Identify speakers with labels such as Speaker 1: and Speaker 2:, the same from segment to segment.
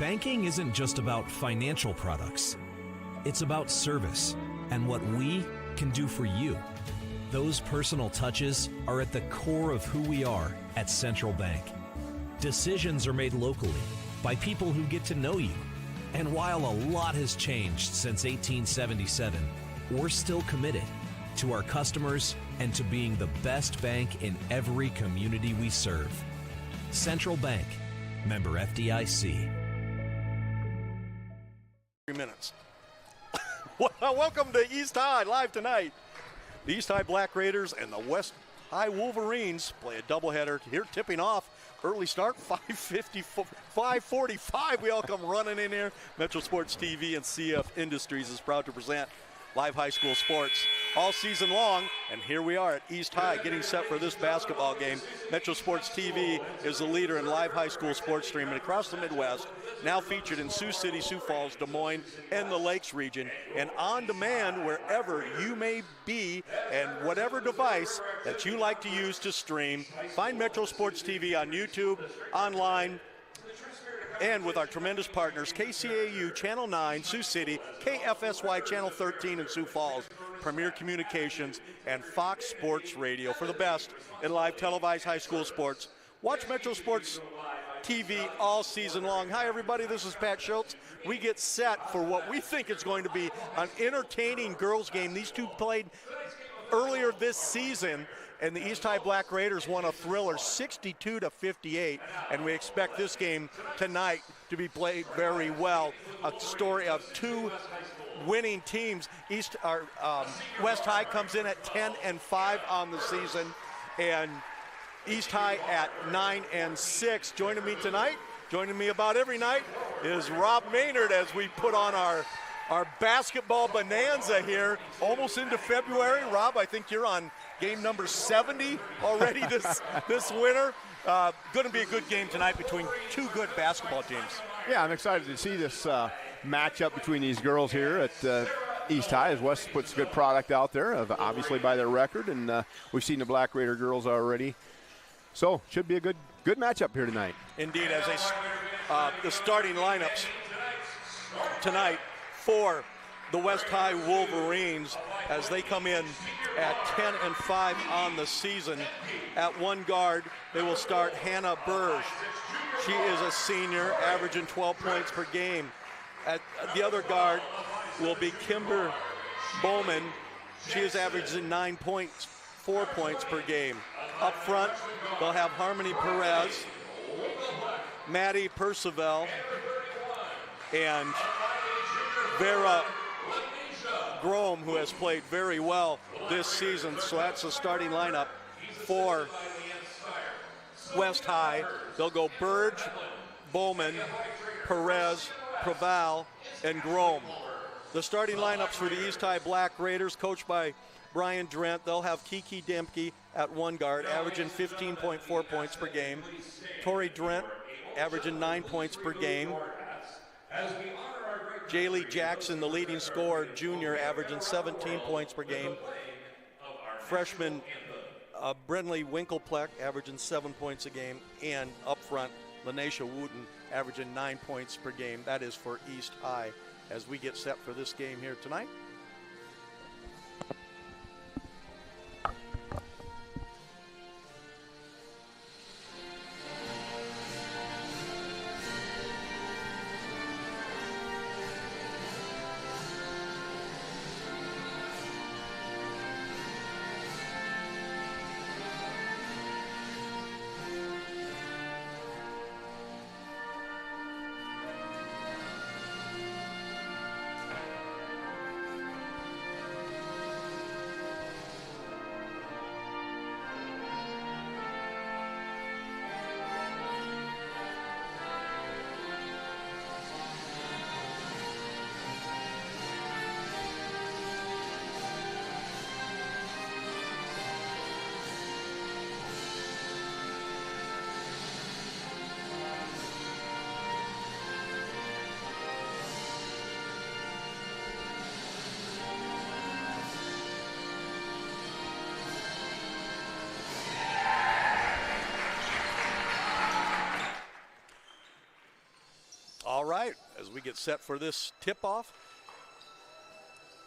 Speaker 1: Banking isn't just about financial products. It's about service and what we can do for you. Those personal touches are at the core of who we are at Central Bank. Decisions are made locally by people who get to know you. And while a lot has changed since 1877, we're still committed to our customers and to being the best bank in every community we serve. Central Bank, member FDIC.
Speaker 2: 3 minutes. Welcome to East High live tonight. The East High Black Raiders and the West High Wolverines play a doubleheader here, tipping off. Early start, 5:45. We all come running in here. Metro Sports TV and CF Industries is proud to present live high school sports all season long, and here we are at East High getting set for this basketball game. Metro Sports TV is the leader in live high school sports streaming across the Midwest, now featured in Sioux City, Sioux Falls, Des Moines, and the Lakes region, and on demand wherever you may be and whatever device that you like to use to stream. Find Metro Sports TV on YouTube, online, and with our tremendous partners, KCAU Channel 9, Sioux City, KFSY Channel 13 in Sioux Falls, Premier Communications, and Fox Sports Radio for the best in live televised high school sports. Watch Metro Sports TV all season long. Hi, everybody. This is Pat Schultz. We get set for what we think is going to be an entertaining girls game. These two played earlier this season, and the East High Black Raiders won a thriller 62-58, and we expect this game tonight to be played very well. A story of two winning teams. West High comes in at 10-5 on the season, and East High at 9-6. Joining me tonight, joining me about every night, is Rob Maynard as we put on our basketball bonanza here, almost into February. Rob, I think you're on game number 70 already this winter. Going to be a good game tonight between two good basketball teams.
Speaker 3: Yeah, I'm excited to see this matchup between these girls here at East High, as West puts a good product out there, obviously by their record, and we've seen the Black Raider girls already. So should be a good matchup here tonight.
Speaker 2: Indeed, as the starting lineups tonight for the West High Wolverines, as they come in at 10-5 on the season. At one guard, they will start Hannah Burge. She is a senior, averaging 12 points per game. At the other guard will be Kimber Bowman. She is averaging 9 points, 4 points per game. Up front, they'll have Harmony Perez, Maddie Percival, and Vera Grom, who has played very well this season. So that's the starting lineup for West High. They'll go Burge, Bowman, Perez, Preval, and Grom. The starting lineups for the East High Black Raiders, coached by Brian Drent. They'll have Kiki Demke at one guard, averaging 15.4 points per game. Tori Drent, averaging 9 points per game. Jaylee Jackson, the leading scorer, junior, averaging 17 points per game. Freshman Brenley Winklepleck, averaging 7 points a game. And up front, Lanesha Wooten, averaging 9 points per game. That is for East High as we get set for this game here tonight. All right, as we get set for this tip-off,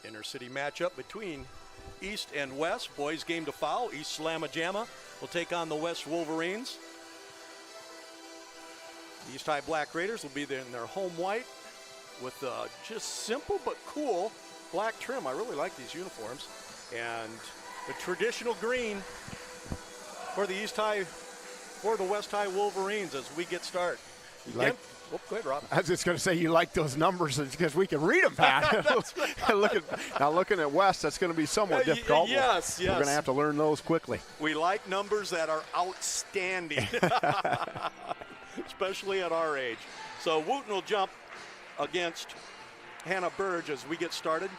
Speaker 2: inter-city matchup between East and West. Boys game to foul. East Slamma Jamma will take on the West Wolverines. The East High Black Raiders will be there in their home white with just simple but cool black trim. I really like these uniforms. And the traditional green for the East High, for the West High Wolverines as we get started. Oh, go ahead, Rob.
Speaker 3: I was just going to say you like those numbers because we can read them, Pat. Now looking at West, that's going to be somewhat difficult.
Speaker 2: Yes.
Speaker 3: We're going to have to learn those quickly.
Speaker 2: We like numbers that are outstanding, especially at our age. So Wooten will jump against Hannah Burge as we get started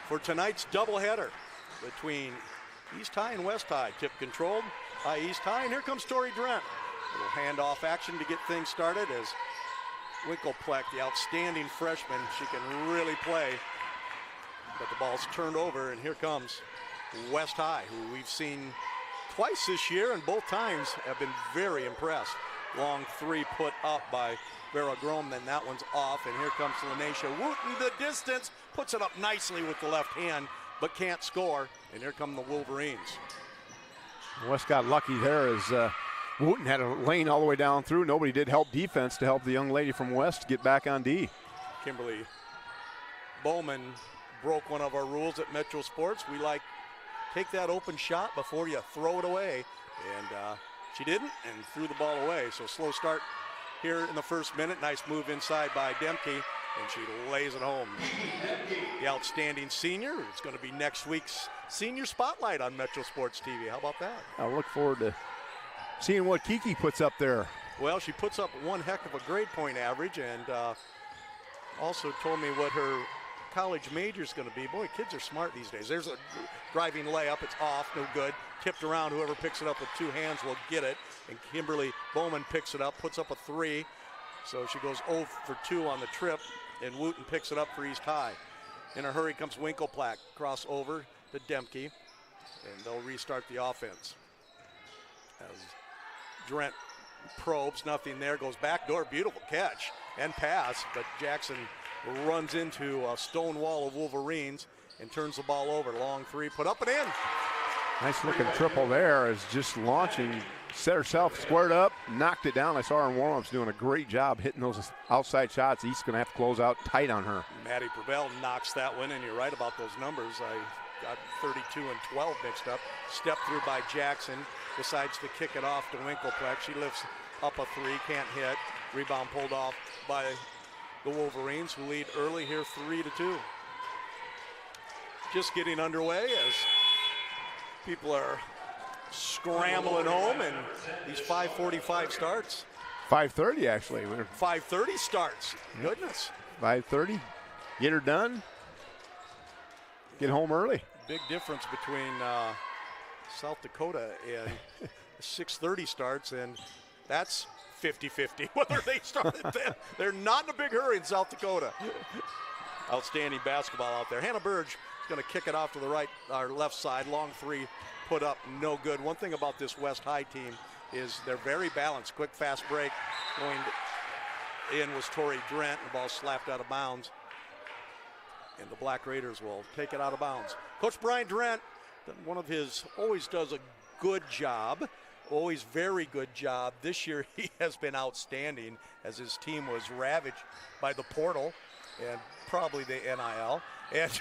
Speaker 2: for tonight's doubleheader between East High and West High. Tip controlled by East High, and here comes Tori Drent. Little handoff action to get things started as Winkelpleck, the outstanding freshman, she can really play. But the ball's turned over, and here comes West High, who we've seen twice this year, and both times have been very impressed. Long three put up by Vera Grom, then that one's off, and here comes Lanesha Wooten. The distance, puts it up nicely with the left hand, but can't score, and here come the Wolverines.
Speaker 3: West got lucky there as Wooten had a lane all the way down through. Nobody did help defense to help the young lady from West get back on D.
Speaker 2: Kimberly Bowman broke one of our rules at Metro Sports. We like take that open shot before you throw it away, and she didn't and threw the ball away. So slow start here in the first minute. Nice move inside by Demke, and she lays it home. The outstanding senior. It's going to be next week's senior spotlight on Metro Sports TV. How about that?
Speaker 3: I look forward to seeing what Kiki puts up there.
Speaker 2: Well, she puts up one heck of a grade point average, and also told me what her college major is going to be. Boy, kids are smart these days. There's a driving layup. It's off, no good. Tipped around. Whoever picks it up with two hands will get it. And Kimberly Bowman picks it up, puts up a three. So she goes 0 for 2 on the trip, and Wooten picks it up for East High. In a hurry comes Winkelplack. Cross over to Demke, and they'll restart the offense. As Drent probes, nothing there, goes back door, beautiful catch and pass, but Jackson runs into a stone wall of Wolverines and turns the ball over. Long three, put up and in.
Speaker 3: Nice looking triple there as just launching, set herself squared up, knocked it down. I saw her in warm-ups doing a great job hitting those outside shots. East's going to have to close out tight on her.
Speaker 2: Maddie Prevel knocks that one, and you're right about those numbers. I got 32 and 12 mixed up. Step through by Jackson, decides to kick it off to Winkelpleck. She lifts up a three, can't hit. Rebound pulled off by the Wolverines, who lead early here 3-2. Just getting underway as people are scrambling home, and these 5:45 starts.
Speaker 3: 5:30 actually.
Speaker 2: 5:30 starts. Goodness.
Speaker 3: 5:30. Get her done. Get home early.
Speaker 2: Big difference between South Dakota and 6:30 starts, and that's 50-50 whether they start at then. They're not in a big hurry in South Dakota. Outstanding basketball out there. Hannah Burge is going to kick it off to the right, or left side. Long three put up, no good. One thing about this West High team is they're very balanced. Quick, fast break. Going in was Tori Drent. The ball slapped out of bounds, and the Black Raiders will take it out of bounds. Coach Brian Drent, one of his, always does a good job, always very good job. This year he has been outstanding as his team was ravaged by the portal and probably the NIL. And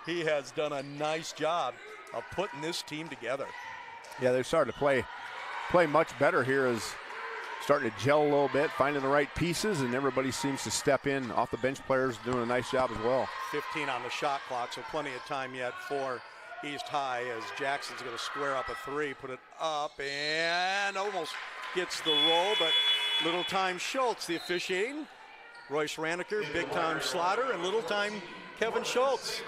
Speaker 2: he has done a nice job of putting this team together.
Speaker 3: Yeah, they're starting to play much better here, as starting to gel a little bit, finding the right pieces, and everybody seems to step in. Off the bench players doing a nice job as well.
Speaker 2: 15 on the shot clock, so plenty of time yet for East High as Jackson's going to square up a three, put it up, and almost gets the roll, but little time Schultz, the officiating. Royce Raniker, big time Slaughter, and little time Kevin Schultz.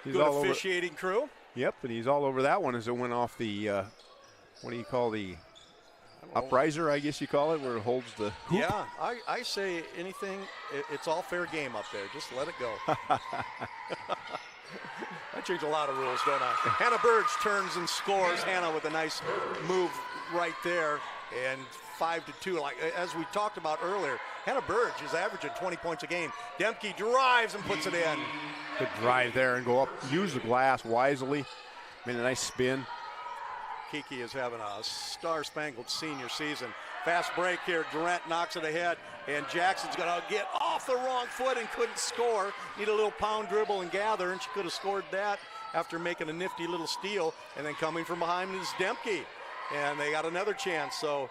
Speaker 3: He's
Speaker 2: good
Speaker 3: all
Speaker 2: officiating crew.
Speaker 3: Yep, and he's all over that one as it went off the, what do you call the upriser, I guess you call it, where it holds the hoop.
Speaker 2: Yeah, I say anything, it's all fair game up there. Just let it go. I change a lot of rules, don't I? Hannah Burge turns and scores. Hannah with a nice move right there, and 5-2. Like as we talked about earlier, Hannah Burge is averaging 20 points a game. Demke drives and puts it in.
Speaker 3: Good drive there and go up, use the glass wisely. Made a nice spin.
Speaker 2: Kiki is having a star-spangled senior season. Fast break here. Durant knocks it ahead, and Jackson's going to get off the wrong foot and couldn't score. Need a little pound dribble and gather, and she could have scored that after making a nifty little steal. And then coming from behind is Demke, and they got another chance. So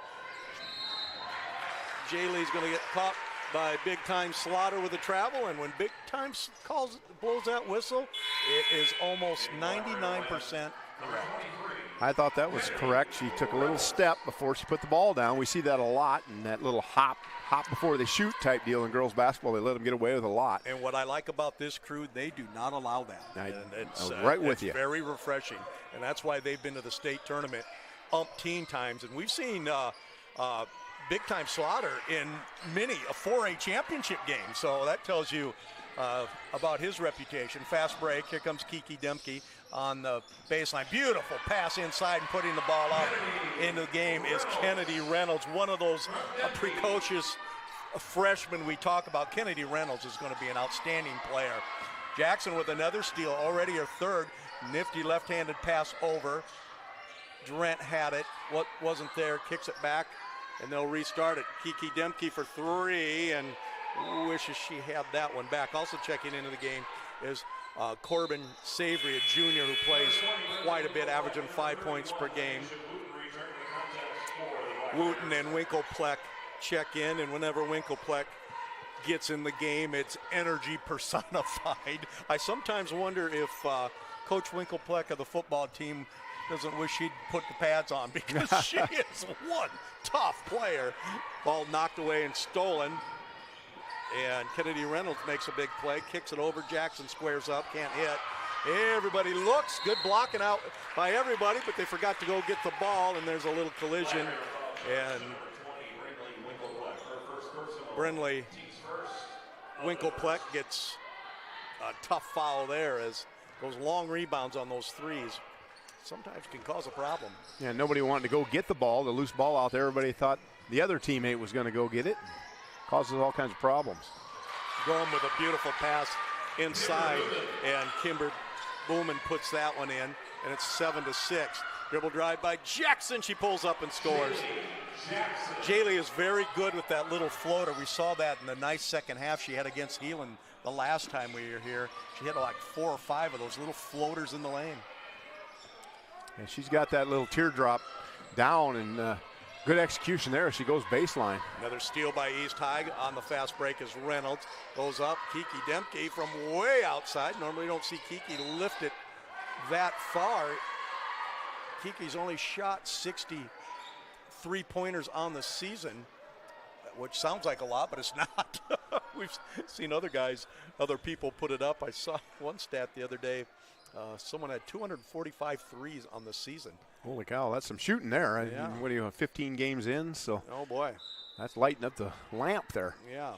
Speaker 2: Jaylee's going to get caught by Big Time Slaughter with the travel, and when Big Time blows that whistle, it is almost 99% correct.
Speaker 3: I thought that was correct. She took a little step before she put the ball down. We see that a lot, and that little hop before they shoot type deal in girls basketball. They let them get away with a lot.
Speaker 2: And what I like about this crew, they do not allow that.
Speaker 3: I'm right with you.
Speaker 2: It's very refreshing, and that's why they've been to the state tournament umpteen times. And we've seen Big Time Slaughter in many a 4A championship game. So that tells you about his reputation. Fast break. Here comes Kiki Demke on the baseline. Beautiful pass inside and putting the ball out into the game is Kennedy Reynolds, one of those precocious freshmen we talk about. Kennedy Reynolds is going to be an outstanding player. Jackson with another steal, already her third. Nifty left-handed pass over. Durant had it. What wasn't there, kicks it back, and they'll restart it. Kiki Demke for three, and wishes she had that one back. Also checking into the game is Corbin Savory, a junior who plays quite a bit, averaging 5 points per game. Wooten and Winklepleck check in, and whenever Winklepleck gets in the game, it's energy personified. I sometimes wonder if Coach Winklepleck of the football team doesn't wish he'd put the pads on, because she is one tough player. Ball knocked away and stolen. And Kennedy Reynolds makes a big play, kicks it over. Jackson squares up, can't hit. Everybody looks, good blocking out by everybody, but they forgot to go get the ball, and there's a little collision. And Brindley Winklepleck gets a tough foul there, as those long rebounds on those threes sometimes can cause a problem.
Speaker 3: Yeah, nobody wanted to go get the ball, the loose ball out there. Everybody thought the other teammate was going to go get it. Causes all kinds of problems.
Speaker 2: Grom with a beautiful pass inside, and Kimber Booman puts that one in, and it's 7-6. Dribble drive by Jackson. She pulls up and scores. Jaylee is very good with that little floater. We saw that in the nice second half she had against Heelan the last time we were here. She had like 4 or 5 of those little floaters in the lane.
Speaker 3: And she's got that little teardrop down, and good execution there as she goes baseline.
Speaker 2: Another steal by East High on the fast break as Reynolds goes up. Kiki Demke from way outside. Normally you don't see Kiki lift it that far. Kiki's only shot 60 three-pointers on the season, which sounds like a lot, but it's not. We've seen other people put it up. I saw one stat the other day. Someone had 245 threes on the season.
Speaker 3: Holy cow, that's some shooting there.
Speaker 2: Yeah.
Speaker 3: What do you have, 15 games in? So
Speaker 2: oh boy,
Speaker 3: that's lighting up the lamp there.
Speaker 2: Yeah,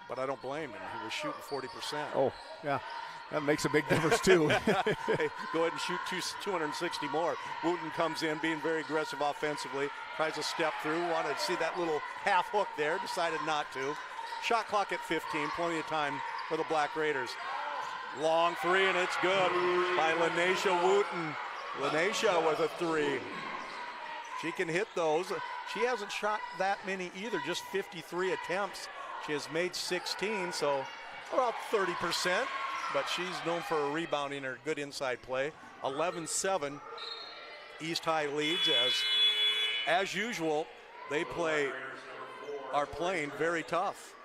Speaker 2: but I don't blame him. He was shooting 40%.
Speaker 3: Oh, yeah, that makes a big difference too.
Speaker 2: Hey, go ahead and shoot 260 more. Wooten comes in being very aggressive offensively, tries to step through, wanted to see that little half hook there, decided not to. Shot clock at 15, plenty of time for the Black Raiders. Long three, and it's good by Lanesha Wooten. Lanesha with a three. She can hit those. She hasn't shot that many either, just 53 attempts. She has made 16, so about 30%, but she's known for her rebounding or good inside play. 11-7, East High leads as usual, they are playing very tough.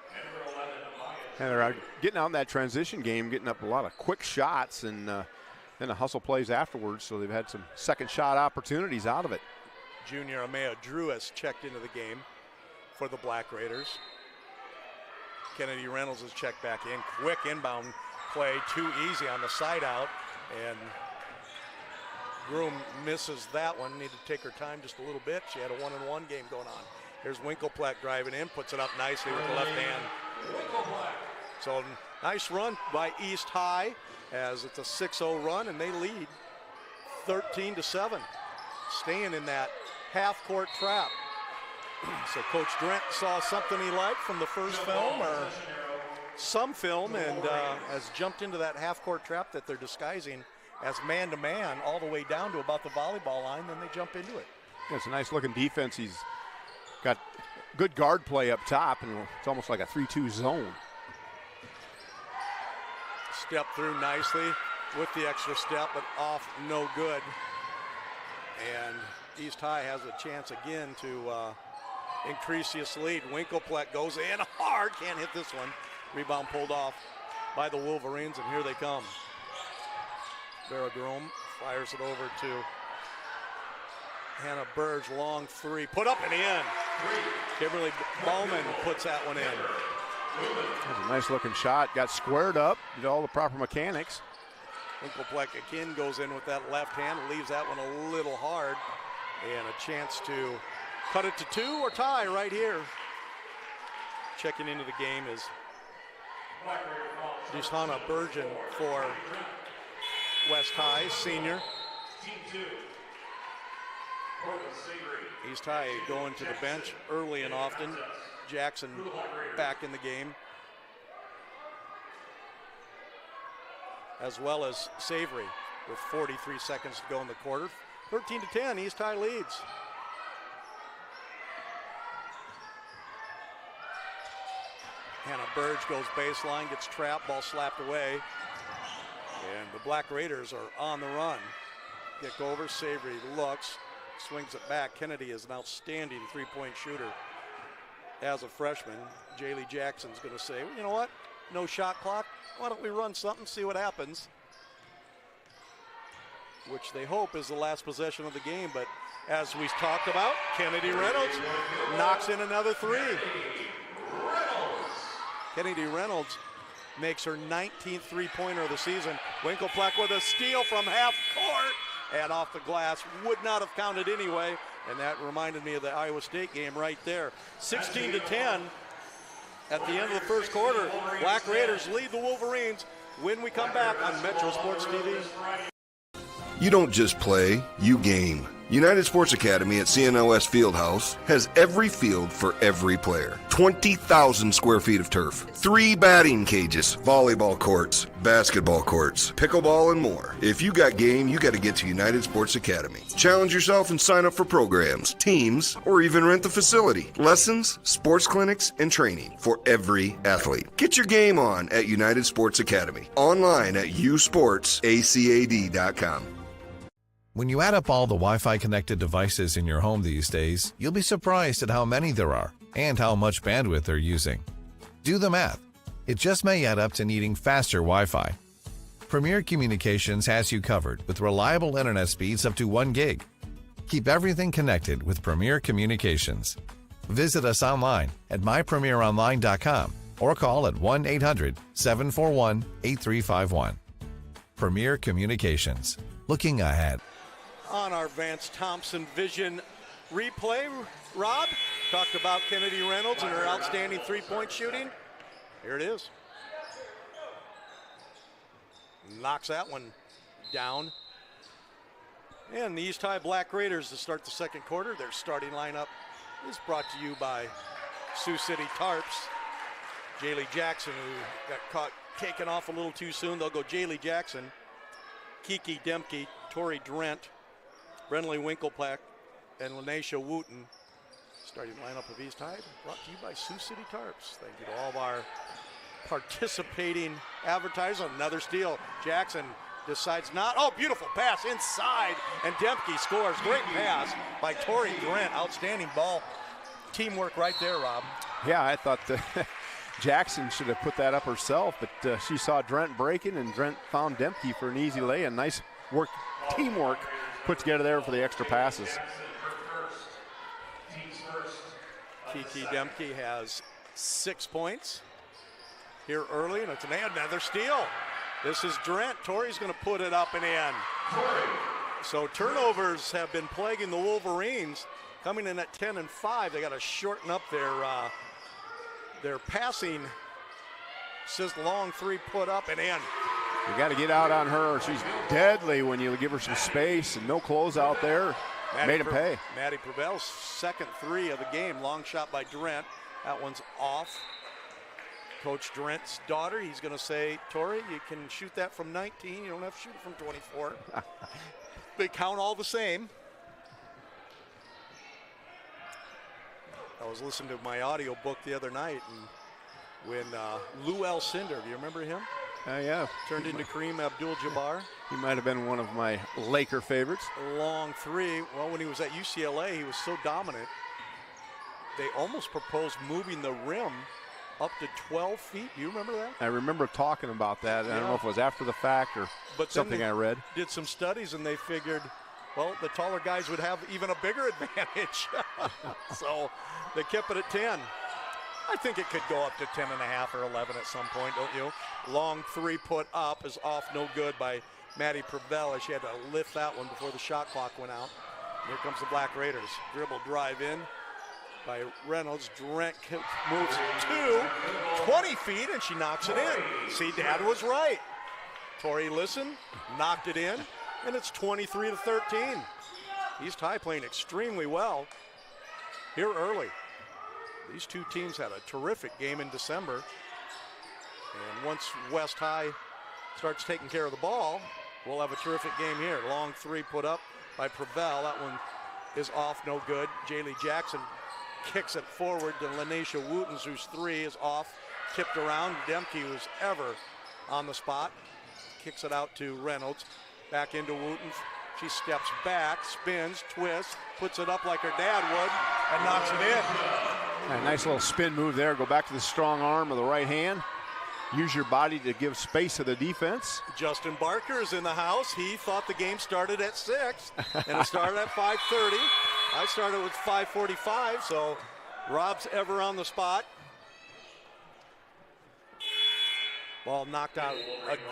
Speaker 3: And they're getting out in that transition game, getting up a lot of quick shots, and then the hustle plays afterwards, so they've had some second shot opportunities out of it.
Speaker 2: Junior Amaya Drew has checked into the game for the Black Raiders. Kennedy Reynolds has checked back in. Quick inbound play, too easy on the side out, and Groom misses that one. Needed to take her time just a little bit. She had a 1-on-1 game going on. Here's Winklepleck driving in, puts it up nicely with the left hand. So nice run by East High, as it's a 6-0 run, and they lead 13-7. Staying in that half-court trap. So Coach Drent saw something he liked from the first film or some film and has jumped into that half-court trap that they're disguising as man-to-man all the way down to about the volleyball line, then they jump into it.
Speaker 3: Yeah, it's a nice-looking defense. He's got good guard play up top, and it's almost like a 3-2 zone.
Speaker 2: Step through nicely with the extra step, but off no good. And East High has a chance again to increase this lead. Winklepleck goes in hard, can't hit this one. Rebound pulled off by the Wolverines, and here they come. Vera Grom fires it over to Hannah Burge, long three, put up and in. Kimberly Bowman puts that one in.
Speaker 3: That's a nice looking shot, got squared up, did all the proper mechanics.
Speaker 2: Winklepleck again goes in with that left hand, leaves that one a little hard, and a chance to cut it to 2 or tie right here. Checking into the game is Dishana Burgeon for West High, senior. East High going to the bench early and often. Jackson back in the game, as well as Savory with 43 seconds to go in the quarter. 13-10, East High leads. Hannah Burge goes baseline, gets trapped, ball slapped away. And the Black Raiders are on the run. Kick over, Savory looks, swings it back. Kennedy is an outstanding three-point shooter as a freshman. Jaylee Jackson's gonna say, well, you know what? No shot clock. Why don't we run something, see what happens? Which they hope is the last possession of the game, but as we talked about, Kennedy Reynolds knocks in another three. Kennedy Reynolds makes her 19th three-pointer of the season. Winklepleck with a steal from half court and off the glass. Would not have counted anyway, and that reminded me of the Iowa State game right there. 16-10 at the end of the first quarter. Black Raiders lead the Wolverines when we come back on Metro Sports TV.
Speaker 4: You don't just play, you game. United Sports Academy at CNOS Fieldhouse has every field for every player. 20,000 square feet of turf, 3 batting cages, volleyball courts, basketball courts, pickleball, and more. If you got game, you got to get to United Sports Academy. Challenge yourself and sign up for programs, teams, or even rent the facility. Lessons, sports clinics, and training for every athlete. Get your game on at United Sports Academy. Online at usportsacad.com.
Speaker 5: When you add up all the Wi-Fi connected devices in your home these days, you'll be surprised at how many there are and how much bandwidth they're using. Do the math. It just may add up to needing faster Wi-Fi. Premier Communications has you covered with reliable internet speeds up to 1 gig. Keep everything connected with Premier Communications. Visit us online at mypremieronline.com or call at 1-800-741-8351. Premier Communications. Looking ahead.
Speaker 2: On our Vance Thompson Vision replay, Rob talked about Kennedy Reynolds and her outstanding three-point shooting. Here it is. Knocks that one down. And the East High Black Raiders to start the second quarter. Their starting lineup is brought to you by Sioux City Tarps. Jaylee Jackson, who got caught taking off a little too soon. They'll go Jaylee Jackson, Kiki Demke, Tori Drent, Brenly Winklepleck, and Lanesha Wooten. Starting lineup of East High brought to you by Sioux City Tarps. Thank you to all of our participating advertisers. Another steal. Jackson decides not. Oh, beautiful pass inside, and Demke scores. Great pass by Tori Drent. Outstanding ball teamwork right there, Rob.
Speaker 3: Yeah, I thought Jackson should have put that up herself, but she saw Drent breaking, and Drent found Demke for an easy lay. And nice work, teamwork put together there for the extra passes.
Speaker 2: Kiki Demke has 6 points here early, and it's another steal. This is Drent. Tori's going to put it up and in. So turnovers have been plaguing the Wolverines, coming in at 10-5. They got to shorten up their passing. Says long three put up and in.
Speaker 3: You got to get out on her. She's deadly when you give her some space and no close out there. Made him pay.
Speaker 2: Maddie Prevel's second three of the game. Long shot by Durant. That one's off. Coach Durant's daughter, he's going to say, Tori, you can shoot that from 19. You don't have to shoot it from 24. They count all the same. I was listening to my audio book the other night, and when Lou Alcindor, do you remember him?
Speaker 3: Yeah.
Speaker 2: Turned into Kareem Abdul-Jabbar.
Speaker 3: He might have been one of my Laker favorites.
Speaker 2: Long three. Well, when he was at UCLA, he was so dominant, they almost proposed moving the rim up to 12 feet. Do you remember that?
Speaker 3: I remember talking about that. I don't know if it was after the fact or something I read.
Speaker 2: Did some studies, and they figured, well, the taller guys would have even a bigger advantage. So they kept it at 10. I think it could go up to 10 and a half or 11 at some point, don't you? Long three put up is off, no good by Maddie Prevel, as she had to lift that one before the shot clock went out. Here comes the Black Raiders. Dribble drive in by Reynolds. Durant moves to 20 feet, and she knocks it in. See, Dad was right. Tori listened, knocked it in, and it's 23-13. East High playing extremely well here early. These two teams had a terrific game in December. And once West High starts taking care of the ball, we'll have a terrific game here. Long three put up by Prevel. That one is off, no good. Jaylee Jackson kicks it forward to Lanesha Wootens, whose three is off, tipped around. Demke, who's ever on the spot, kicks it out to Reynolds. Back into Wootens. She steps back, spins, twists, puts it up like her dad would, and knocks it in.
Speaker 3: A nice little spin move there. Go back to the strong arm of the right hand. Use your body to give space to the defense.
Speaker 2: Justin Barker is in the house. He thought the game started at 6, and it started at 5:30. I started with 5:45, so Rob's ever on the spot. Ball knocked out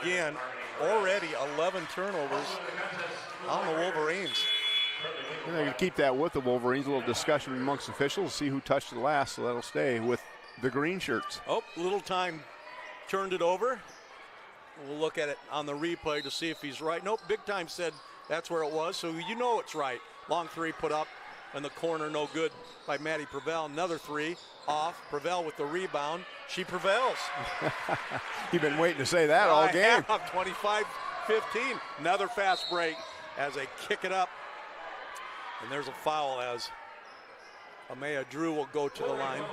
Speaker 2: again. Already 11 turnovers on the Wolverines.
Speaker 3: And they can keep that with the Wolverines. A little discussion amongst officials, see who touched it last, so that'll stay with the green shirts.
Speaker 2: Oh, Little Time turned it over. We'll look at it on the replay to see if he's right. Nope, Big Time said that's where it was, so you know it's right. Long three put up in the corner, no good by Maddie Prevel. Another three off. Prevel with the rebound. She prevails.
Speaker 3: You've been waiting to say that all game.
Speaker 2: 25-15. Another fast break as they kick it up. And there's a foul as Amaya Drew will go to the line.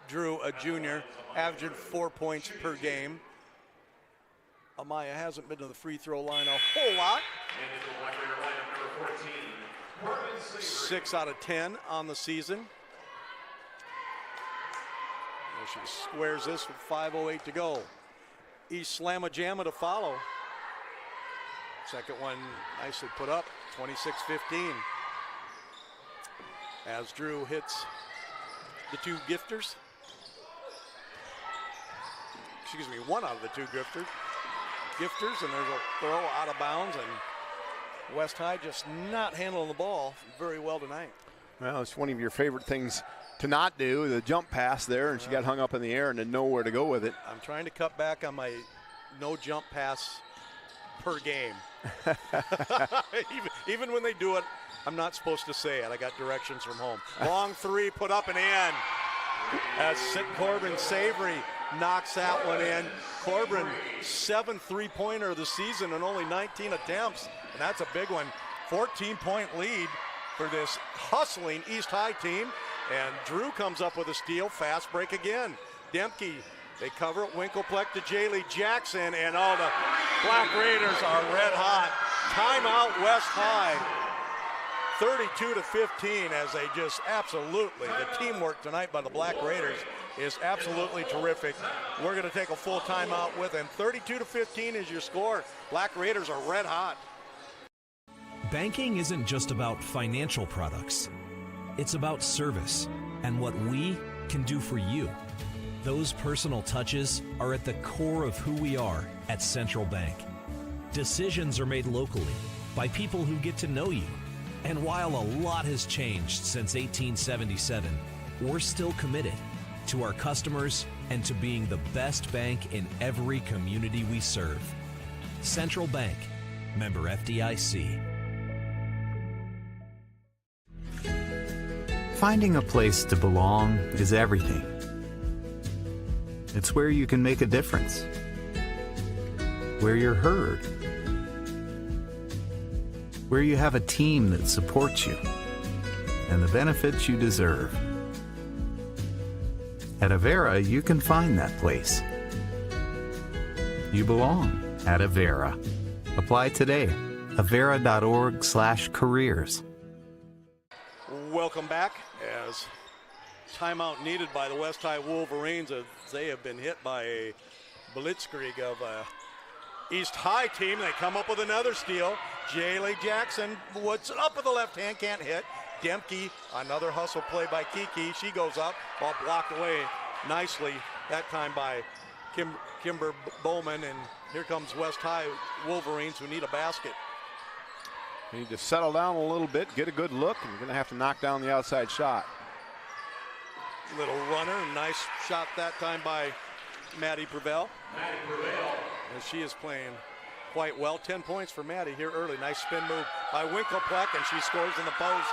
Speaker 2: Drew, a junior, averaging 4 points per game. Amaya hasn't been to the free throw line a whole lot. 6 out of 10 on the season. And she squares this with 5:08 to go. East Slamma Jamma to follow. Second one nicely put up, 26-15. As Drew hits the two gifters. Excuse me, one out of the two gifters, and there's a throw out of bounds, and West High just not handling the ball very well tonight.
Speaker 3: Well, it's one of your favorite things to not do, the jump pass there, and she got hung up in the air and didn't know where to go with it.
Speaker 2: I'm trying to cut back on my no jump pass per game. even when they do it, I'm not supposed to say it. I got directions from home. Long three put up and in. As Corbin Savory knocks that one in. Corbin, 7th three-pointer of the season and only 19 attempts, and that's a big one. 14-point lead for this hustling East High team, and Drew comes up with a steal. Fast break again. Demke, they cover it. Winkelpleck to Jaylee Jackson, and all the Black Raiders are red hot. Timeout West High. 32-15 as they just absolutely, the teamwork tonight by the Black Raiders is absolutely terrific. We're going to take a full timeout with them. 32-15 is your score. Black Raiders are red hot.
Speaker 1: Banking isn't just about financial products. It's about service and what we can do for you. Those personal touches are at the core of who we are at Central Bank. Decisions are made locally by people who get to know you. And while a lot has changed since 1877, we're still committed to our customers and to being the best bank in every community we serve. Central Bank, member FDIC.
Speaker 6: Finding a place to belong is everything. It's where you can make a difference, where you're heard, where you have a team that supports you, and the benefits you deserve. At Avera, you can find that place. You belong at Avera. Apply today. Avera.org/careers.
Speaker 2: Welcome back as timeout needed by the West High Wolverines as they have been hit by a blitzkrieg of East High team. They come up with another steal. Jaylee Jackson, what's up with the left hand, can't hit. Demke, another hustle play by Kiki. She goes up, ball blocked away nicely, that time by Kimber Bowman. And here comes West High Wolverines who need a basket.
Speaker 3: You need to settle down a little bit, get a good look, and you're going to have to knock down the outside shot.
Speaker 2: Little runner, nice shot that time by Maddie Prevail. And she is playing quite well. 10 points for Maddie here early. Nice spin move by Winkelpleck, and she scores in the post.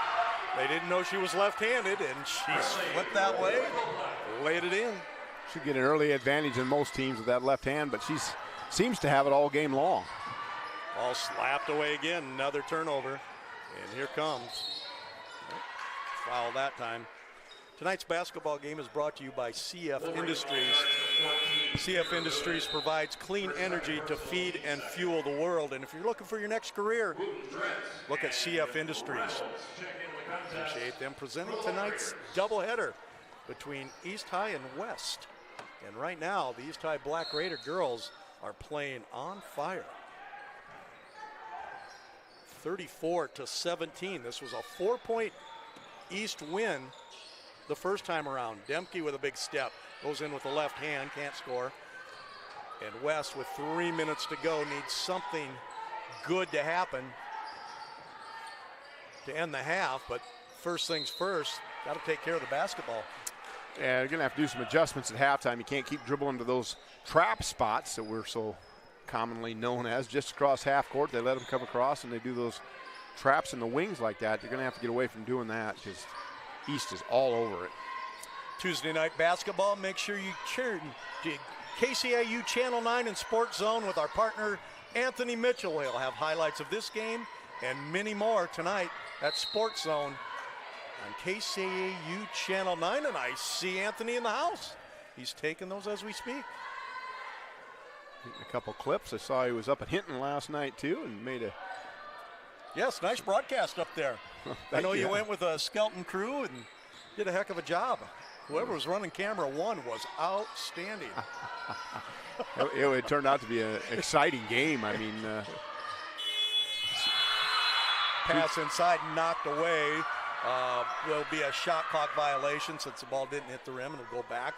Speaker 2: They didn't know she was left-handed, and she flipped that way, laid it in.
Speaker 3: Should get an early advantage in most teams with that left hand, but she seems to have it all game long.
Speaker 2: All slapped away again, another turnover. And here comes. Foul that time. Tonight's basketball game is brought to you by CF Industries. CF Industries provides clean energy to feed and fuel the world. And if you're looking for your next career, look at CF Industries. Appreciate them presenting tonight's doubleheader between East High and West. And right now, the East High Black Raider girls are playing on fire. 34-17. This was a 4-point East win the first time around. Demke with a big step, goes in with the left hand, can't score. And West with 3 minutes to go needs something good to happen to end the half, but first things first, got to take care of the basketball.
Speaker 3: Yeah, you're going to have to do some adjustments at halftime. You can't keep dribbling to those trap spots that we're so commonly known as. Just across half court, they let them come across, and they do those traps in the wings like that. You're going to have to get away from doing that because East is all over it.
Speaker 2: Tuesday night basketball, make sure you tune to KCAU Channel 9 and Sports Zone with our partner Anthony Mitchell. He'll have highlights of this game and many more tonight at Sports Zone on KCAU Channel 9. And I see Anthony in the house. He's taking those as we speak.
Speaker 3: A couple clips. I saw he was up at Hinton last night too and made a...
Speaker 2: Yes, nice broadcast up there. I know you went with a Skelton crew and did a heck of a job. Whoever was running camera one was outstanding.
Speaker 3: It turned out to be an exciting game. I mean,
Speaker 2: pass inside, knocked away. There'll be a shot clock violation since the ball didn't hit the rim, and it'll go back.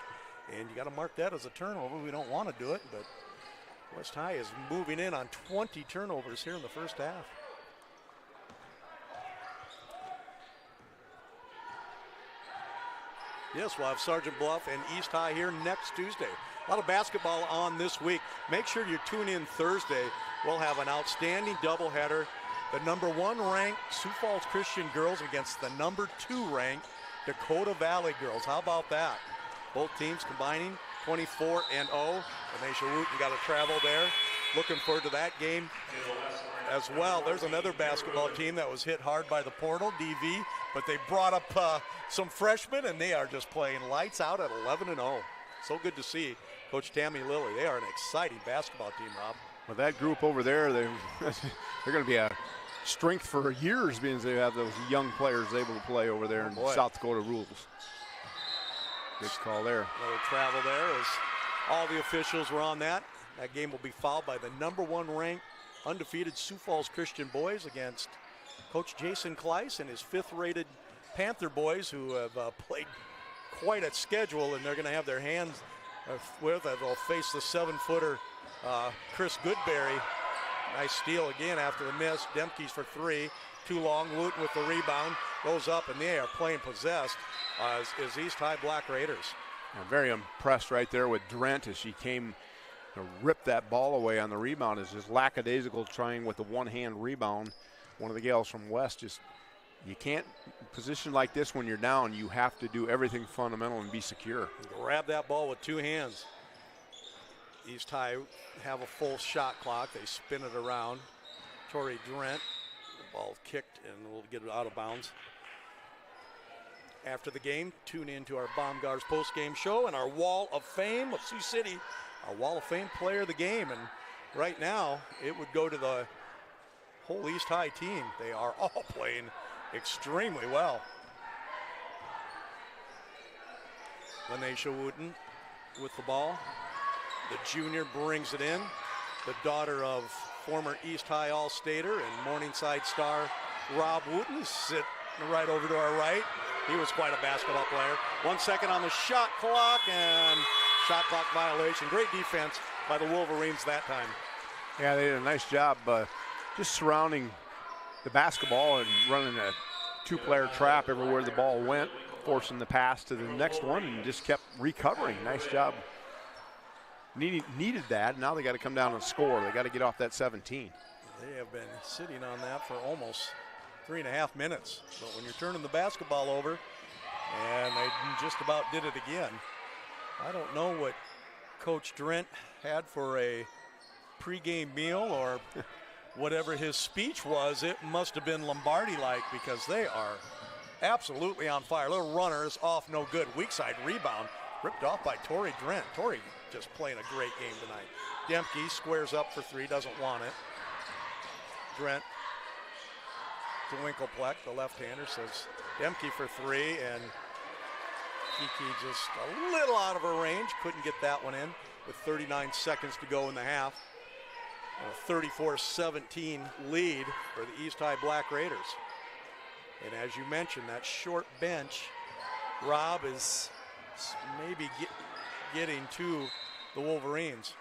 Speaker 2: And you got to mark that as a turnover. We don't want to do it, but West High is moving in on 20 turnovers here in the first half. Yes, we'll have Sergeant Bluff and East High here next Tuesday. A lot of basketball on this week. Make sure you tune in Thursday. We'll have an outstanding doubleheader. The number 1 ranked Sioux Falls Christian girls against the number 2 ranked Dakota Valley girls. How about that? Both teams combining 24-0. Anisha Wooten got to travel there. Looking forward to that game as well. There's another basketball team that was hit hard by the portal, DV, but they brought up some freshmen, and they are just playing lights out at 11-0. So good to see Coach Tammy Lilly. They are an exciting basketball team, Rob.
Speaker 3: Well, that group over there, they're going to be a strength for years because they have those young players able to play over there in South Dakota rules. Good call there.
Speaker 2: Another travel there as all the officials were on that. That game will be fouled by the number 1 ranked undefeated Sioux Falls Christian boys against Coach Jason Kleiss and his 5th-rated Panther boys who have played quite a schedule, and they're going to have their hands with it. They'll face the 7-footer Chris Goodberry. Nice steal again after the miss. Demke's for 3. Too long. Wooten with the rebound. Goes up, and they are playing possessed as East High Black Raiders.
Speaker 3: I'm very impressed right there with Drent as she came to rip that ball away on the rebound is just lackadaisical, trying with the one-hand rebound. One of the gals from West just, you can't position like this when you're down. You have to do everything fundamental and be secure.
Speaker 2: Grab that ball with 2 hands. East High have a full shot clock. They spin it around. Tori Drent, the ball kicked and we'll get it out of bounds. After the game, tune in to our Baumgars post-game show and our Wall of Fame of Sioux City, our Wall of Fame player of the game. And right now, it would go to the whole East High team. They are all playing extremely well. Lanesha Wooten with the ball. The junior brings it in. The daughter of former East High All-Stater and Morningside star Rob Wooten is sitting right over to our right. He was quite a basketball player. 1 second on the shot clock and shot clock violation. Great defense by the Wolverines that time.
Speaker 3: Yeah, they did a nice job just surrounding the basketball and running a 2-player trap everywhere the ball went, forcing the pass to the next one and just kept recovering. Nice job. Needed that. Now they got to come down and score. They got to get off that 17.
Speaker 2: They have been sitting on that for almost 3.5 minutes. But when you're turning the basketball over, and they just about did it again. I don't know what Coach Drent had for a pregame meal or whatever his speech was. It must have been Lombardi-like because they are absolutely on fire. Little runners off, no good. Weak side rebound ripped off by Tori Drent. Tori just playing a great game tonight. Demke squares up for 3, doesn't want it. Drent to Winklepleck, the left-hander, says Demke for 3, and Kiki just a little out of her range. Couldn't get that one in with 39 seconds to go in the half. And a 34-17 lead for the East High Black Raiders. And as you mentioned, that short bench, Rob is maybe getting to the Wolverines.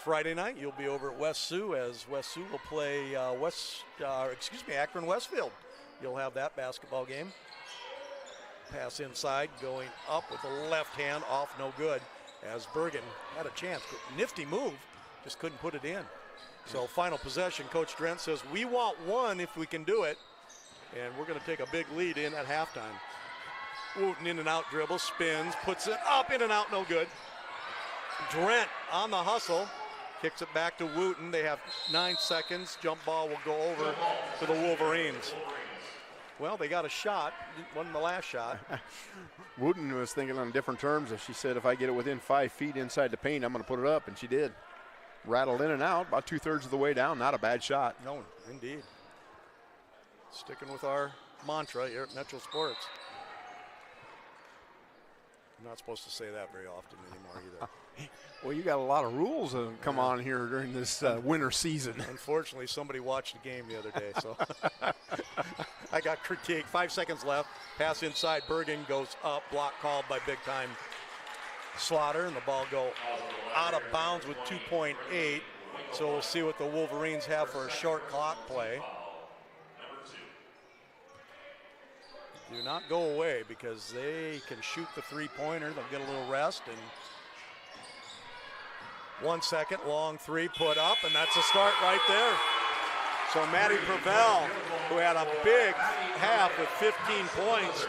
Speaker 2: Friday night, you'll be over at West Sioux as West Sioux will play Akron Westfield. You'll have that basketball game. Pass inside, going up with the left hand, off no good, as Bergen had a chance. Nifty move, just couldn't put it in. So final possession, Coach Drent says, we want 1 if we can do it. And we're going to take a big lead in at halftime. Wooten in and out dribble, spins, puts it up, in and out, no good. Drent on the hustle, kicks it back to Wooten. They have 9 seconds. Jump ball will go over to the Wolverines. Well, they got a shot. Wasn't the last shot.
Speaker 3: Wooten was thinking on different terms. She said, if I get it within 5 feet inside the paint, I'm going to put it up, and she did. Rattled in and out, about 2/3 of the way down. Not a bad shot.
Speaker 2: No, indeed. Sticking with our mantra here at Metro Sports. I'm not supposed to say that very often anymore either.
Speaker 3: Well, you got a lot of rules that come on here during this winter season.
Speaker 2: Unfortunately, somebody watched the game the other day, so I got critiqued. 5 seconds left. Pass inside. Bergen goes up. Block called by big-time Slaughter, and the ball go out of bounds with 2.8. So we'll see what the Wolverines have for a short clock play. Do not go away because they can shoot the 3-pointer. They'll get a little rest. And 1 second, long 3 put up, and that's a start right there. So Maddie Prevel, who had a big half with 15 points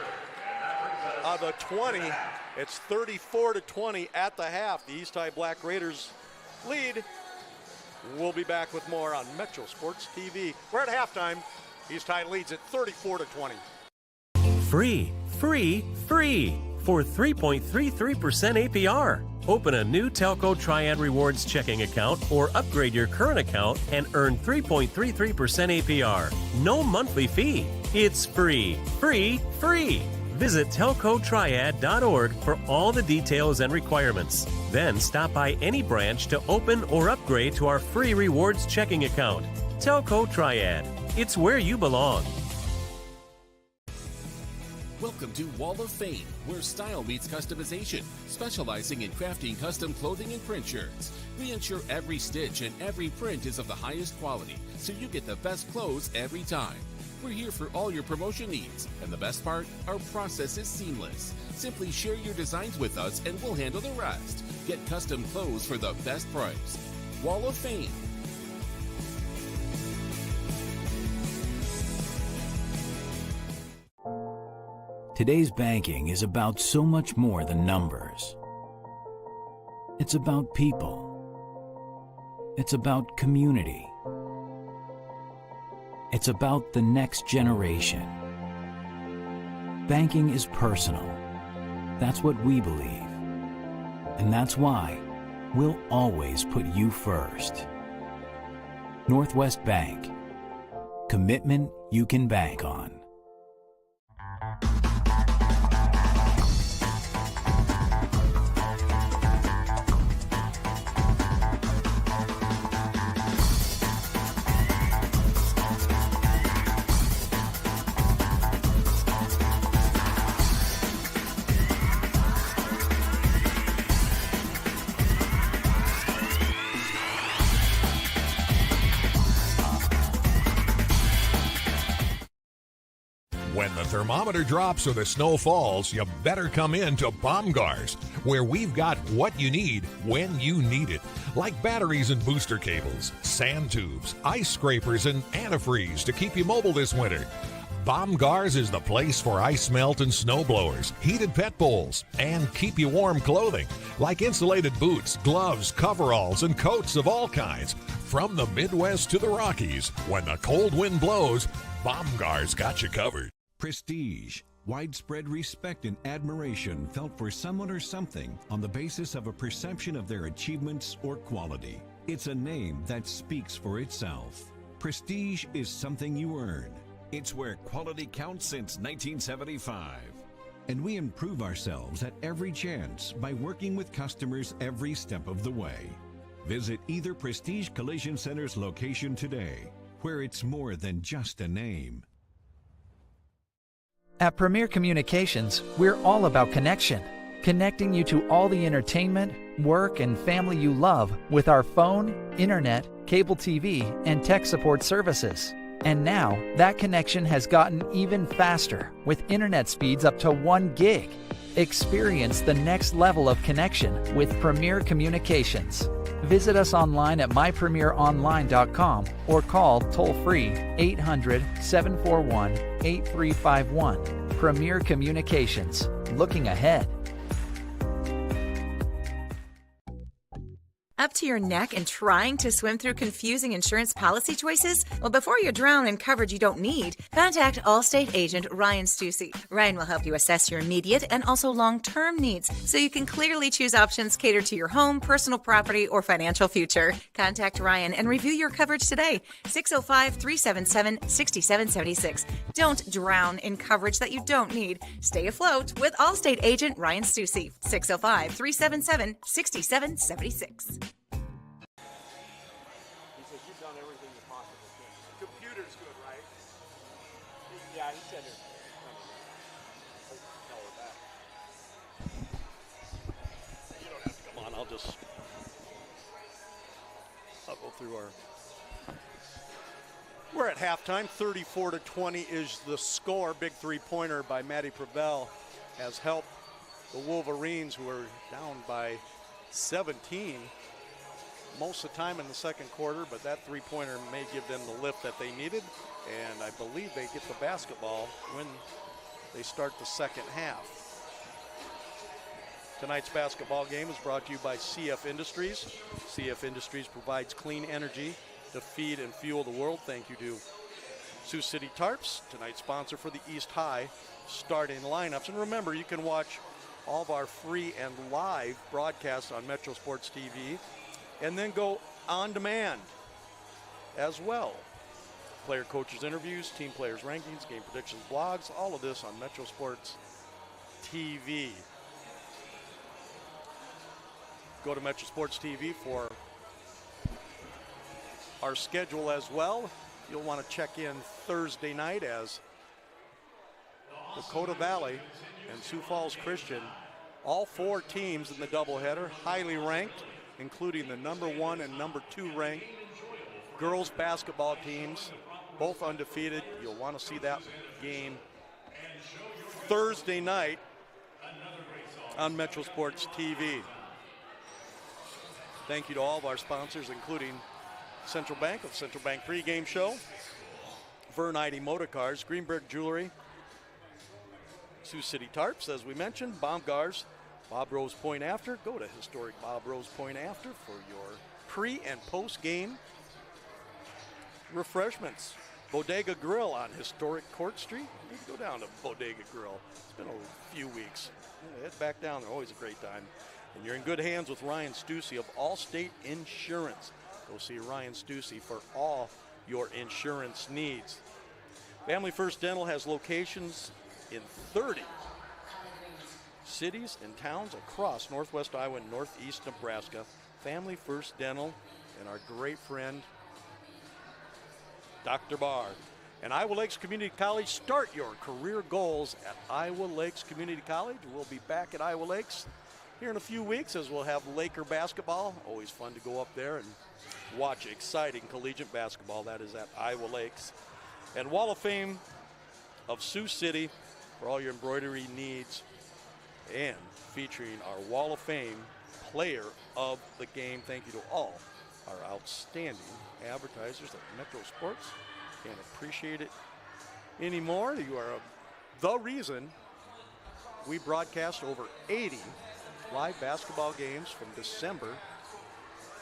Speaker 2: of the 20, it's 34-20 at the half. The East High Black Raiders lead. We'll be back with more on Metro Sports TV. We're at halftime. East High leads at 34-20.
Speaker 7: Free, free, free for 3.33% APR. Open a new Telco Triad Rewards checking account or upgrade your current account and earn 3.33% APR. No monthly fee. It's free, free, free. Visit telcotriad.org for all the details and requirements. Then stop by any branch to open or upgrade to our free rewards checking account. Telco Triad. It's where you belong.
Speaker 8: Welcome to Wall of Fame, where style meets customization, specializing in crafting custom clothing and print shirts. We ensure every stitch and every print is of the highest quality, so you get the best clothes every time. We're here for all your promotion needs, and the best part, our process is seamless. Simply share your designs with us and we'll handle the rest. Get custom clothes for the best price. Wall of Fame.
Speaker 9: Today's banking is about so much more than numbers. It's about people. It's about community. It's about the next generation. Banking is personal. That's what we believe. And that's why we'll always put you first. Northwest Bank. Commitment you can bank on.
Speaker 10: When the thermometer drops or the snow falls, you better come in to Baumgars, where we've got what you need when you need it. Like batteries and booster cables, sand tubes, ice scrapers, and antifreeze to keep you mobile this winter. Baumgars is the place for ice melt and snow blowers, heated pet bowls, and keep you warm clothing, like insulated boots, gloves, coveralls, and coats of all kinds. From the Midwest to the Rockies, when the cold wind blows, Baumgars got you covered.
Speaker 11: Prestige. Widespread respect and admiration felt for someone or something on the basis of a perception of their achievements or quality. It's a name that speaks for itself. Prestige is something you earn. It's where quality counts since 1975. And we improve ourselves at every chance by working with customers every step of the way. Visit either Prestige Collision Center's location today, where it's more than just a name.
Speaker 12: At Premier Communications, we're all about connection, connecting you to all the entertainment, work, and family you love with our phone, internet, cable TV, and tech support services. And now, that connection has gotten even faster with internet speeds up to 1 gig. Experience the next level of connection with Premier Communications. Visit us online at mypremieronline.com or call toll-free 800-741-8351. Premier Communications. Looking ahead.
Speaker 13: Up to your neck and trying to swim through confusing insurance policy choices? Well, before you drown in coverage you don't need, contact Allstate agent Ryan Stussy. Ryan will help you assess your immediate and also long-term needs so you can clearly choose options catered to your home, personal property, or financial future. Contact Ryan and review your coverage today. 605-377-6776. Don't drown in coverage that you don't need. Stay afloat with Allstate agent Ryan Stussy. 605-377-6776.
Speaker 2: I'll go through our. We're at halftime. 34-20 is the score. Big three-pointer by Maddie Prevel has helped the Wolverines, who are down by 17 most of the time in the second quarter, but that three-pointer may give them the lift that they needed, and I believe they get the basketball when they start the second half. Tonight's basketball game is brought to you by CF Industries. CF Industries provides clean energy to feed and fuel the world. Thank you to Sioux City Tarps, tonight's sponsor for the East High starting lineups. And remember, you can watch all of our free and live broadcasts on Metro Sports TV and then go on demand as well. Player coaches interviews, team players rankings, game predictions, blogs, all of this on Metro Sports TV. Go to Metro Sports TV for our schedule as well. You'll want to check in Thursday night as Dakota Valley and Sioux Falls Christian, all four teams in the doubleheader, highly ranked, including the number 1 and number 2 ranked girls basketball teams, both undefeated. You'll want to see that game Thursday night on Metro Sports TV. Thank you to all of our sponsors, including Central Bank of Central Bank pregame show, Vern ID Motor Cars, Greenberg Jewelry, Sioux City Tarps, as we mentioned, Baumgars, Bob Rose Point After. Go to historic Bob Rose Point After for your pre- and post-game refreshments. Bodega Grill on historic Court Street. You can go down to Bodega Grill. It's been a few weeks. Head back down there. Always a great time. And you're in good hands with Ryan Stussy of Allstate Insurance. Go see Ryan Stussy for all your insurance needs. Family First Dental has locations in 30 cities and towns across northwest Iowa and northeast Nebraska. Family First Dental and our great friend Dr. Barr. And Iowa Lakes Community College, start your career goals at Iowa Lakes Community College. We'll be back at Iowa Lakes here in a few weeks as we'll have Laker basketball. Always fun to go up there and watch exciting collegiate basketball. That is at Iowa Lakes. And Wall of Fame of Sioux City for all your embroidery needs, and featuring our Wall of Fame player of the game. Thank you to all our outstanding advertisers at Metro Sports. Can't appreciate it anymore. You are the reason we broadcast over 80 live basketball games from December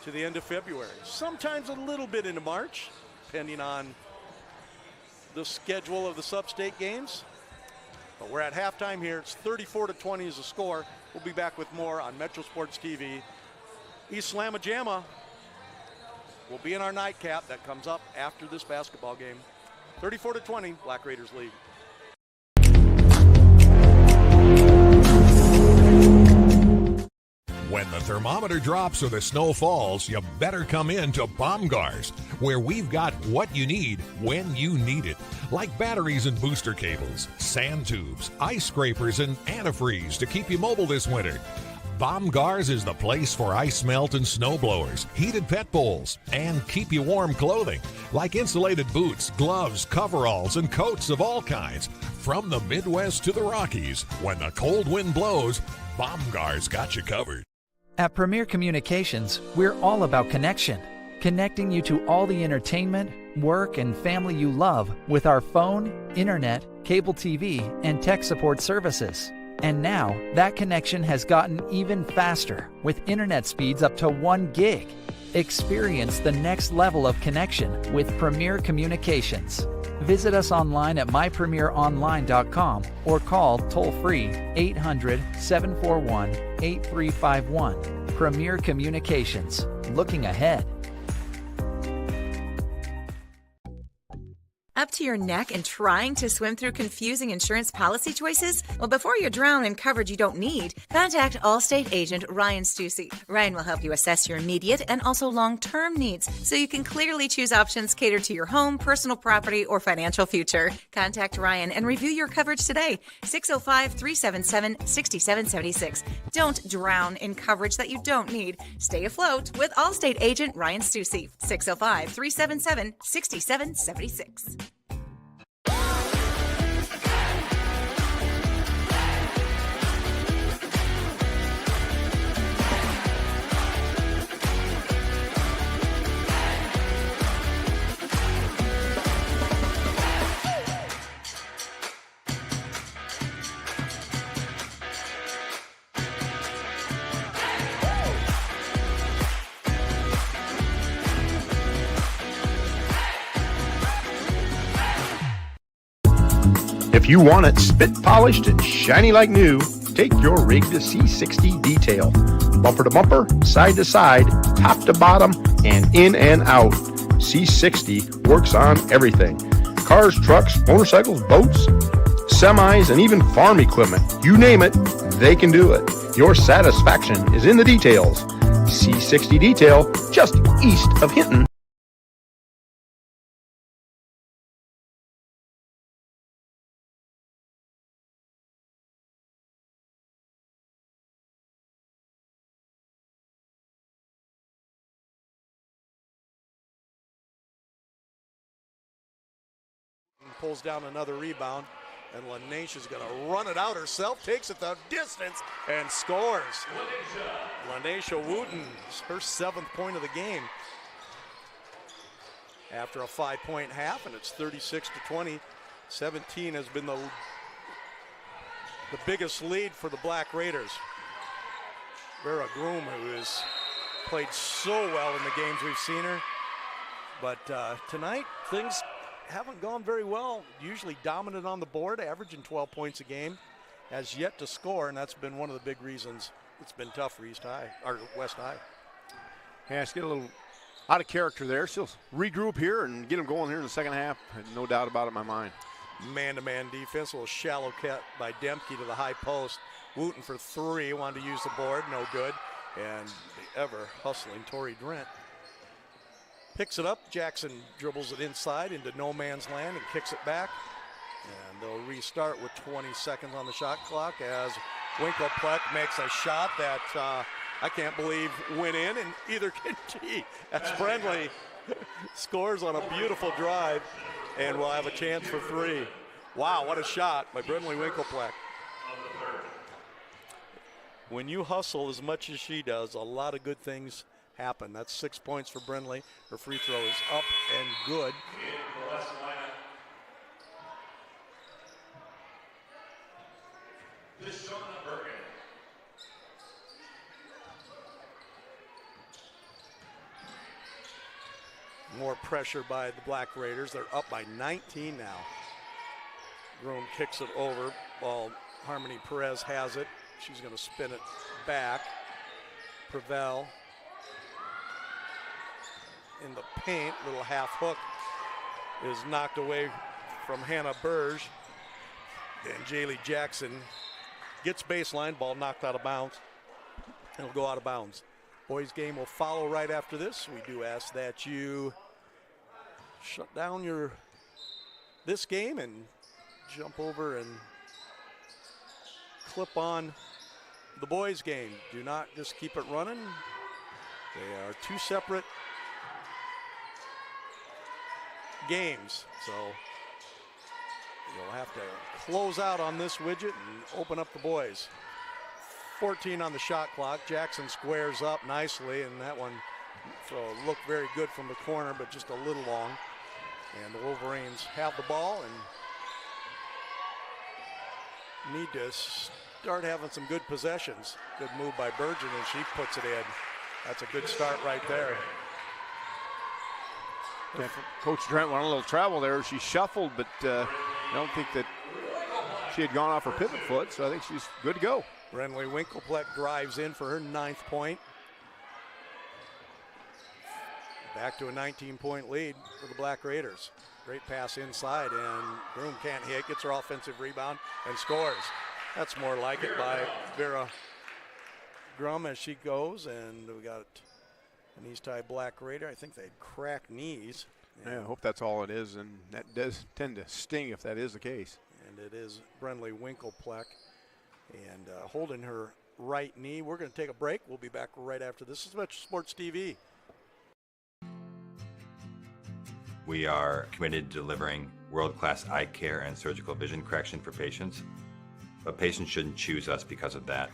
Speaker 2: to the end of February. Sometimes a little bit into March, depending on the schedule of the sub-state games. But we're at halftime here. It's 34-20 is the score. We'll be back with more on Metro Sports TV. East Slamma-Jamma will be in our nightcap that comes up after this basketball game. 34-20, Black Raiders lead.
Speaker 10: When the thermometer drops or the snow falls, you better come in to Baumgars, where we've got what you need when you need it. Like batteries and booster cables, sand tubes, ice scrapers, and antifreeze to keep you mobile this winter. Baumgars is the place for ice melt and snow blowers, heated pet bowls, and keep you warm clothing, like insulated boots, gloves, coveralls, and coats of all kinds. From the Midwest to the Rockies, when the cold wind blows, Baumgars got you covered.
Speaker 12: At Premier Communications, we're all about connection. Connecting you to all the entertainment, work, and family you love with our phone, internet, cable TV, and tech support services. And now, that connection has gotten even faster with internet speeds up to 1 gig. Experience the next level of connection with Premier Communications. Visit us online at mypremieronline.com or call toll-free 800-741-8351. Premier Communications. Looking ahead.
Speaker 13: Up to your neck and trying to swim through confusing insurance policy choices? Well, before you drown in coverage you don't need, contact Allstate agent Ryan Stussy. Ryan will help you assess your immediate and also long-term needs so you can clearly choose options catered to your home, personal property, or financial future. Contact Ryan and review your coverage today. 605-377-6776. Don't drown in coverage that you don't need. Stay afloat with Allstate agent Ryan Stussy. 605-377-6776.
Speaker 3: If you want it spit polished and shiny like new, take your rig to C60 Detail. Bumper to bumper, side to side, top to bottom, and in and out. C60 works on everything. Cars, trucks, motorcycles, boats, semis, and even farm equipment. You name it, they can do it. Your satisfaction is in the details. C60 Detail, just east of Hinton.
Speaker 2: Pulls down another rebound. And Lanesha's going to run it out herself, takes it the distance, and scores. Lanesha Wooten, her 7th point of the game. After a 5-point half, and it's 36-20. 17 has been the biggest lead for the Black Raiders. Vera Groom, who has played so well in the games we've seen her. But tonight, things haven't gone very well. Usually dominant on the board, averaging 12 points a game. Has yet to score, and that's been one of the big reasons it's been tough for East High, or West High.
Speaker 3: Yeah, let's get a little out of character there. She'll regroup here and get them going here in the second half. No doubt about it in my mind.
Speaker 2: Man-to-man defense, a little shallow cut by Demke to the high post. Wooten for 3, wanted to use the board, no good. And the ever-hustling Tori Drent picks it up. Jackson dribbles it inside into no man's land and kicks it back. And they'll restart with 20 seconds on the shot clock as Winkelpleck makes a shot that I can't believe went in, and either can she. That's Brendley scores on a beautiful drive, and we'll have a chance for 3. Wow, what a shot by Brendley Winkelpleck. When you hustle as much as she does, a lot of good things happen. That's 6 points for Brendley. Her free throw is up and good. More pressure by the Black Raiders. They're up by 19 now. Groom kicks it over while Harmony Perez has it. She's going to spin it back. Prevel in the paint. Little half hook is knocked away from Hannah Burge. And Jaylee Jackson gets baseline. Ball knocked out of bounds. It'll go out of bounds. Boys game will follow right after this. We do ask that you shut down this game and jump over and clip on the boys game. Do not just keep it running. They are 2 separate games. So you'll have to close out on this widget and open up the boys. 14 on the shot clock. Jackson squares up nicely, and that one looked very good from the corner, but just a little long. And the Wolverines have the ball and need to start having some good possessions. Good move by Burgeon, and she puts it in. That's a good start right there.
Speaker 3: Yeah, Coach Drent went on a little travel there. She shuffled, but I don't think that she had gone off her pivot foot, so I think she's good to go.
Speaker 2: Brendley Winkelpleck drives in for her 9th point. Back to a 19-point lead for the Black Raiders. Great pass inside, and Groom can't hit, gets her offensive rebound, and scores. That's more like it by Vera Grum as she goes, and we got an East High Black Raider. I think they had cracked knees.
Speaker 3: Yeah, I hope that's all it is, and that does tend to sting if that is the case.
Speaker 2: And it is Brendley Winkelpleck, and holding her right knee. We're going to take a break. We'll be back right after this. This is Metro Sports TV.
Speaker 14: We are committed to delivering world-class eye care and surgical vision correction for patients. But patients shouldn't choose us because of that.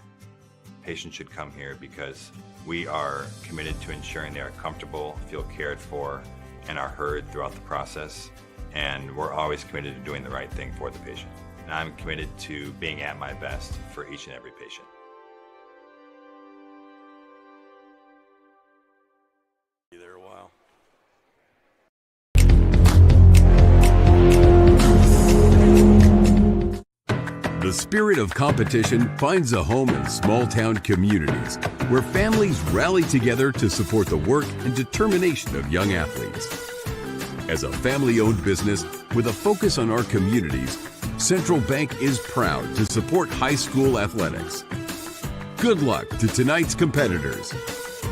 Speaker 14: Patients should come here because we are committed to ensuring they are comfortable, feel cared for, and are heard throughout the process. And we're always committed to doing the right thing for the patient. And I'm committed to being at my best for each and every patient.
Speaker 2: Be there a while.
Speaker 15: The spirit of competition finds a home in small-town communities where families rally together to support the work and determination of young athletes. As a family-owned business with a focus on our communities, Central Bank is proud to support high school athletics. Good luck to tonight's competitors.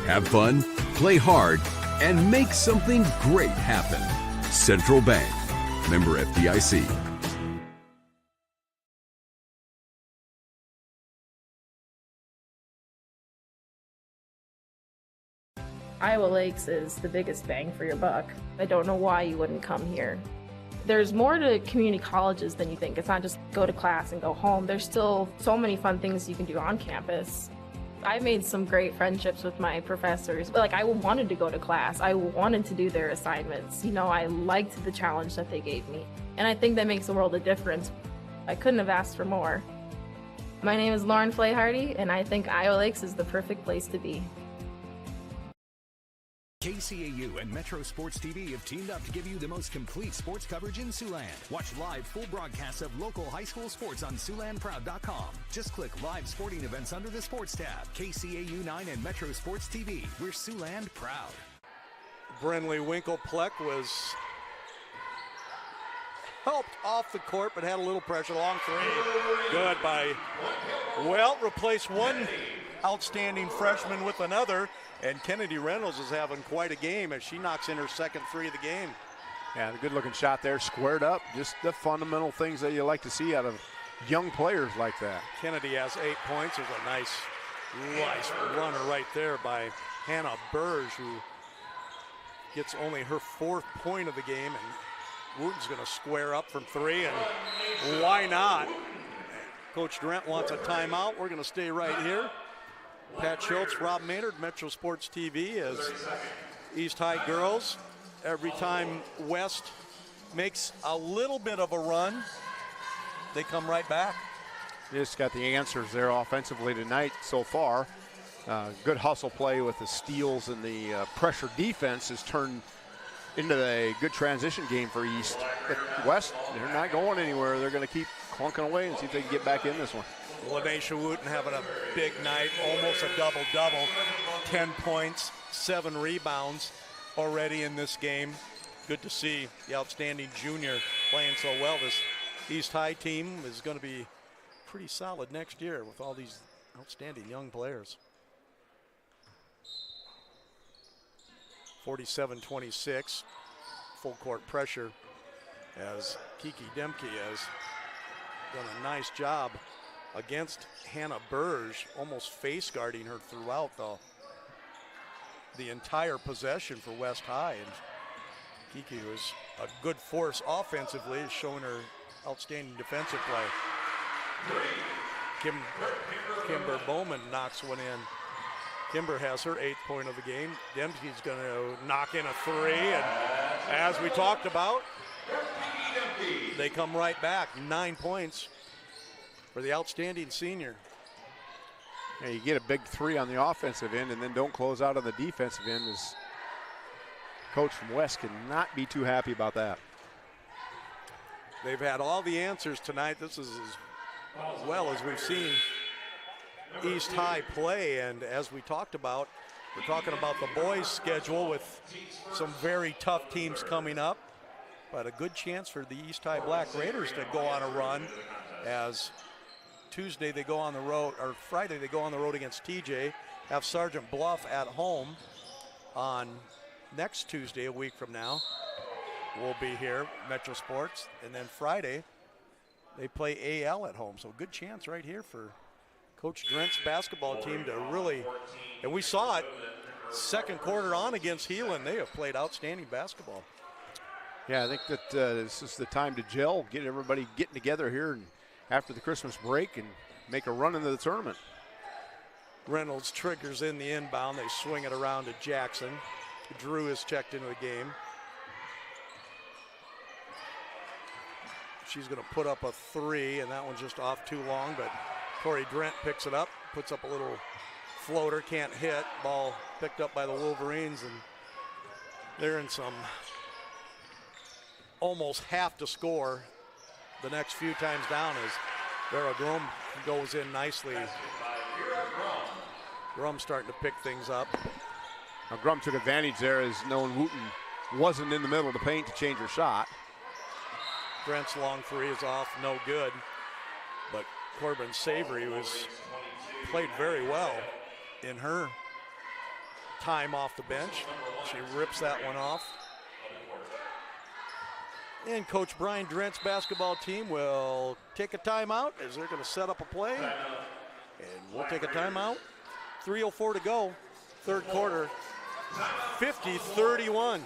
Speaker 15: Have fun, play hard, and make something great happen. Central Bank, member FDIC.
Speaker 16: Iowa Lakes is the biggest bang for your buck. I don't know why you wouldn't come here. There's more to community colleges than you think. It's not just go to class and go home. There's still so many fun things you can do on campus. I made some great friendships with my professors. Like, I wanted to go to class. I wanted to do their assignments. You know, I liked the challenge that they gave me. And I think that makes a world of difference. I couldn't have asked for more. My name is Lauren Flay-Hardy, and I think Iowa Lakes is the perfect place to be.
Speaker 17: KCAU and Metro Sports TV have teamed up to give you the most complete sports coverage in Siouxland. Watch live full broadcasts of local high school sports on SiouxlandProud.com. Just click Live Sporting Events under the Sports tab. KCAU 9 and Metro Sports TV. We're Siouxland proud.
Speaker 2: Brenley Winklepleck was helped off the court, but had a little pressure. Long three. Good by, well, replace one outstanding freshman with another. And Kennedy Reynolds is having quite a game as she knocks in her second three of the game.
Speaker 3: Yeah, a good-looking shot there, squared up. Just the fundamental things that you like to see out of young players like that.
Speaker 2: Kennedy has 8 points. There's a nice runner right there by Hannah Burge, who gets only her 4th point of the game. And Wooten's going to square up from 3, and why not? Coach Drent wants a timeout. We're going to stay right here. Pat Schultz, Rob Maynard, Metro Sports TV as East High girls. Every time West makes a little bit of a run, they come right back.
Speaker 3: You just got the answers there offensively tonight so far. Good hustle play with the steals, and the pressure defense has turned into a good transition game for East. But West, they're not going anywhere. They're going to keep clunking away and see if they can get back in this one.
Speaker 2: Lanesha Wooten having a big night, almost a double-double. 10 points, 7 rebounds already in this game. Good to see the outstanding junior playing so well. This East High team is going to be pretty solid next year with all these outstanding young players. 47-26, full court pressure as Kiki Demke has done a nice job against Hannah Burge, almost face guarding her throughout the entire possession for West High. And Kiki, who is a good force offensively, is showing her outstanding defensive play. Kimber Bowman knocks one in. Kimber has her 8th point of the game. Dempsey's going to knock in a 3, and as we talked about, they come right back. 9 points for the outstanding senior.
Speaker 3: Yeah, you get a big 3 on the offensive end and then don't close out on the defensive end. As coach from West cannot be too happy about that.
Speaker 2: They've had all the answers tonight. This is as well as we've seen East High play, and as we talked about, we're talking about the boys' schedule with some very tough teams coming up, but a good chance for the East High Black Raiders to go on a run, as Tuesday they go on the road, or Friday they go on the road against TJ, have Sergeant Bluff at home on next Tuesday, a week from now. We'll be here, Metro Sports, and then Friday they play AL at home, so good chance right here for Coach Drent's basketball team to really, and we saw it second quarter on against Heelan. They have played outstanding basketball.
Speaker 3: Yeah, I think that this is the time to gel, get everybody getting together here and after the Christmas break and make a run into the tournament.
Speaker 2: Reynolds triggers in the inbound. They swing it around to Jackson. Drew is checked into the game. She's going to put up a 3, and that one's just off too long, but Corey Drent picks it up, puts up a little floater, can't hit. Ball picked up by the Wolverines, and they're in some almost have to score the next few times down as Vera Grum goes in nicely. Grum starting to pick things up.
Speaker 3: Now Grum took advantage there as knowing Wooten wasn't in the middle of the paint to change her shot.
Speaker 2: Brent's long 3 is off, no good. But Corbin Savory played very well in her time off the bench. She rips that one off. And Coach Brian Drent's basketball team will take a timeout as they're going to set up a play. And we'll take a timeout. 3:04 to go, third quarter, 50-31.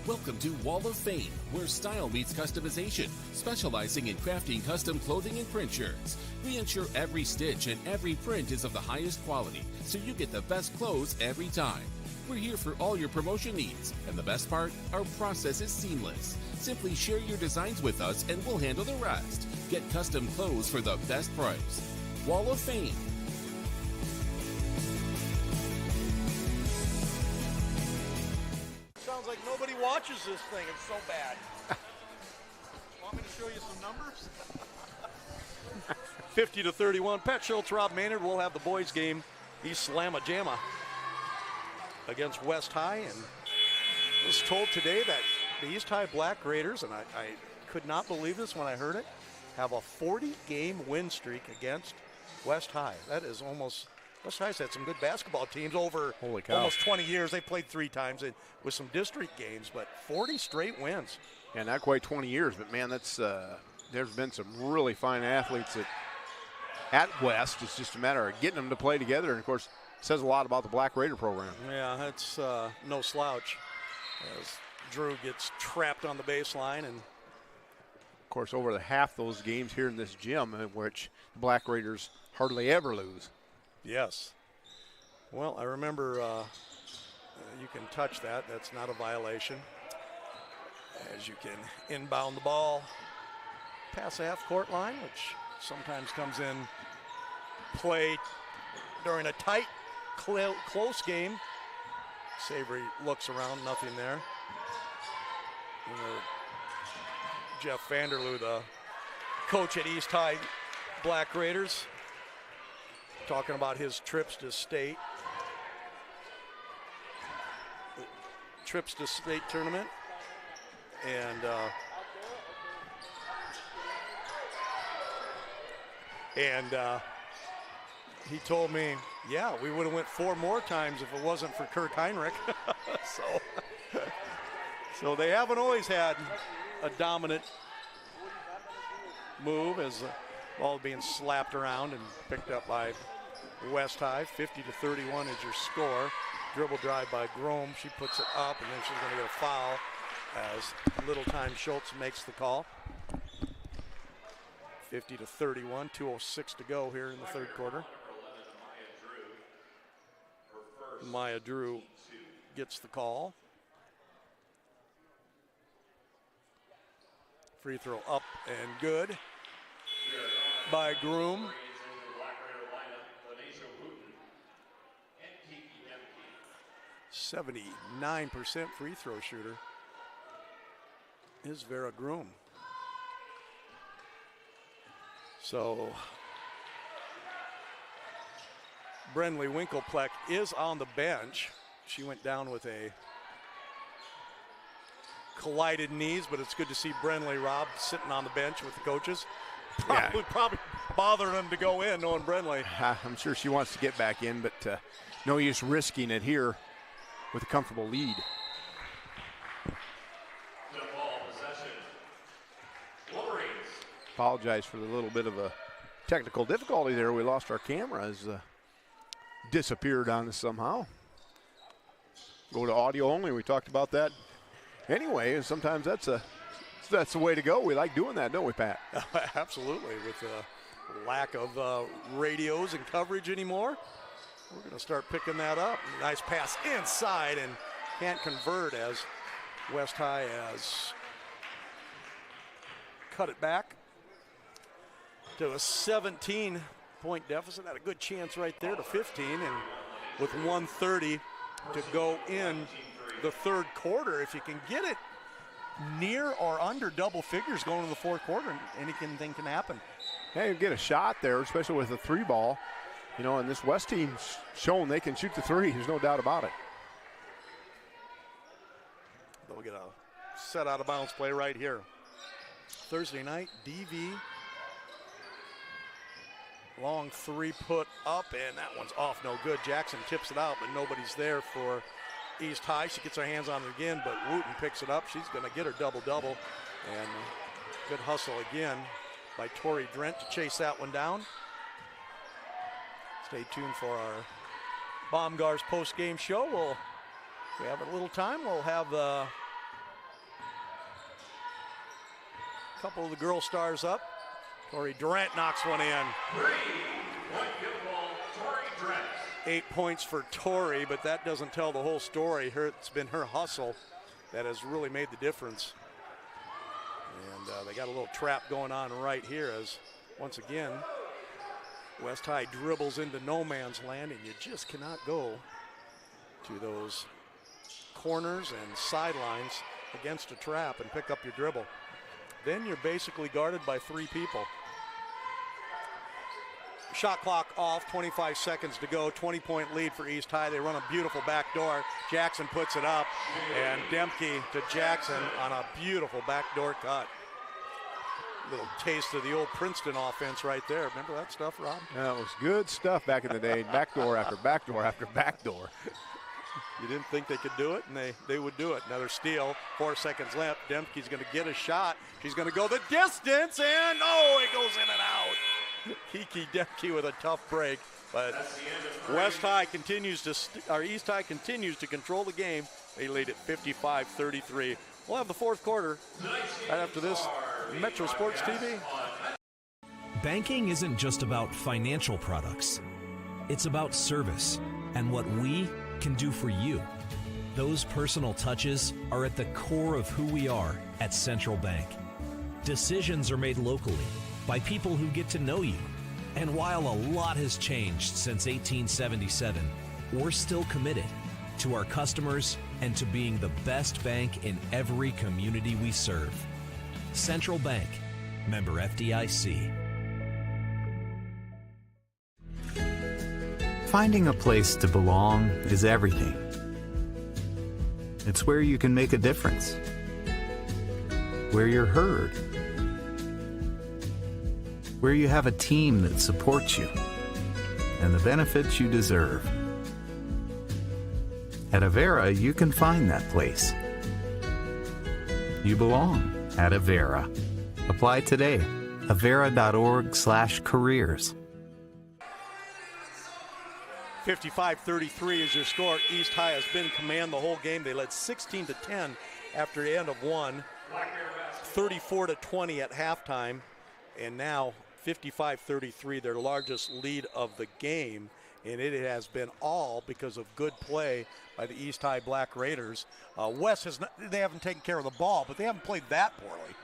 Speaker 8: Welcome to Wall of Fame, where style meets customization, specializing in crafting custom clothing and print shirts. We ensure every stitch and every print is of the highest quality, so you get the best clothes every time. We're here for all your promotion needs, and the best part, our process is seamless. Simply share your designs with us and we'll handle the rest. Get custom clothes for the best price. Wall of Fame.
Speaker 2: Sounds like nobody watches this thing. It's so bad. Want me to show you some numbers? 50-31. Pat Schultz, Rob Maynard will have the boys game. East Slamma Jamma against West High. And I was told today that the East High Black Raiders, and I could not believe this when I heard it, have a 40-game win streak against West High. That is almost... West High's had some good basketball teams over almost 20 years. They played 3 times with some district games, but 40 straight wins.
Speaker 3: Yeah, not quite 20 years, but man, that's there's been some really fine athletes at West. It's just a matter of getting them to play together, and of course, it says a lot about the Black Raider program.
Speaker 2: Yeah, that's no slouch as Drew gets trapped on the baseline. And
Speaker 3: of course, over the half those games here in this gym, in which the Black Raiders hardly ever lose.
Speaker 2: Yes. Well, I remember you can touch that. That's not a violation. As you can inbound the ball past the half-court line, which sometimes comes in play during a tight, close game. Savory looks around, nothing there. Jeff Vanderloo, the coach at East High Black Raiders, talking about his trips to state. Tournament. And he told me, yeah, we would have went 4 more times if it wasn't for Kirk Heinrich. So they haven't always had a dominant move, as ball being slapped around and picked up by West High. 50-31 is your score. Dribble drive by Grom. She puts it up, and then she's going to get a foul as Little Time Schultz makes the call. 50-31, 2:06 to go here in the third quarter. Maya Drew gets the call. Free throw up and good by Groom. 79% free throw shooter is Vera Groom. So Brenley Winkelpleck is on the bench. She went down with a collided knees, but it's good to see Brenley, Rob, sitting on the bench with the coaches. Probably bothering them to go in, knowing Brenley.
Speaker 3: I'm sure she wants to get back in, but no use risking it here with a comfortable lead. Apologize for the little bit of a technical difficulty there. We lost our cameras, disappeared on us somehow. Go to audio only. We talked about that anyway, and sometimes that's the way to go. We like doing that, don't we, Pat?
Speaker 2: Absolutely. With the lack of radios and coverage anymore, we're going to start picking that up. Nice pass inside, and can't convert as West High has cut it back to a 17-point deficit. Had a good chance right there to 15, and with 1:30 to go in the third quarter, if you can get it near or under double figures going into the fourth quarter, anything can happen.
Speaker 3: Hey, you get a shot there, especially with a 3 ball. You know, and this West team's shown they can shoot the 3. There's no doubt about it.
Speaker 2: They'll get a set out of bounds play right here. Thursday night, DV. Long 3 put up, and that one's off, no good. Jackson tips it out, but nobody's there for East High. She gets her hands on it again, but Wooten picks it up. She's going to get her double-double, and good hustle again by Tori Drent to chase that one down. Stay tuned for our Baumgars post-game show. We have a little time. We'll have A couple of the girl stars up. Tori Durant knocks one in. 8 points for Tori, but that doesn't tell the whole story. It's been her hustle that has really made the difference. And they got a little trap going on right here as, once again, West High dribbles into no man's land, and you just cannot go to those corners and sidelines against a trap and pick up your dribble. Then you're basically guarded by 3 people. Shot clock off, 25 seconds to go, 20-point lead for East High. They run a beautiful backdoor. Jackson puts it up, and Demke to Jackson on a beautiful backdoor cut. Little taste of the old Princeton offense right there. Remember that stuff, Rob?
Speaker 3: That was good stuff back in the day. Backdoor after backdoor after backdoor.
Speaker 2: You didn't think they could do it, and they would do it. Another steal, 4 seconds left. Demke's going to get a shot. She's going to go the distance, and it goes in and out. Kiki Demke with a tough break, but East High continues to control the game. They lead at 55-33. We'll have the fourth quarter right after this. Metro Sports TV.
Speaker 1: Banking isn't just about financial products. It's about service and what we can do for you. Those personal touches are at the core of who we are at Central Bank. Decisions are made locally by people who get to know you. And while a lot has changed since 1877, we're still committed to our customers and to being the best bank in every community we serve. Central Bank, member FDIC.
Speaker 6: Finding a place to belong is everything. It's where you can make a difference, where you're heard, where you have a team that supports you and the benefits you deserve. At Avera, you can find that place. You belong at Avera. Apply today. Avera.org/careers.
Speaker 2: 55-33 is your score. East High has been in command the whole game. They led 16-10 after the end of one, 34-20 at halftime, and now 55-33, their largest lead of the game, and it has been all because of good play by the East High Black Raiders. West they haven't taken care of the ball, but they haven't played that poorly.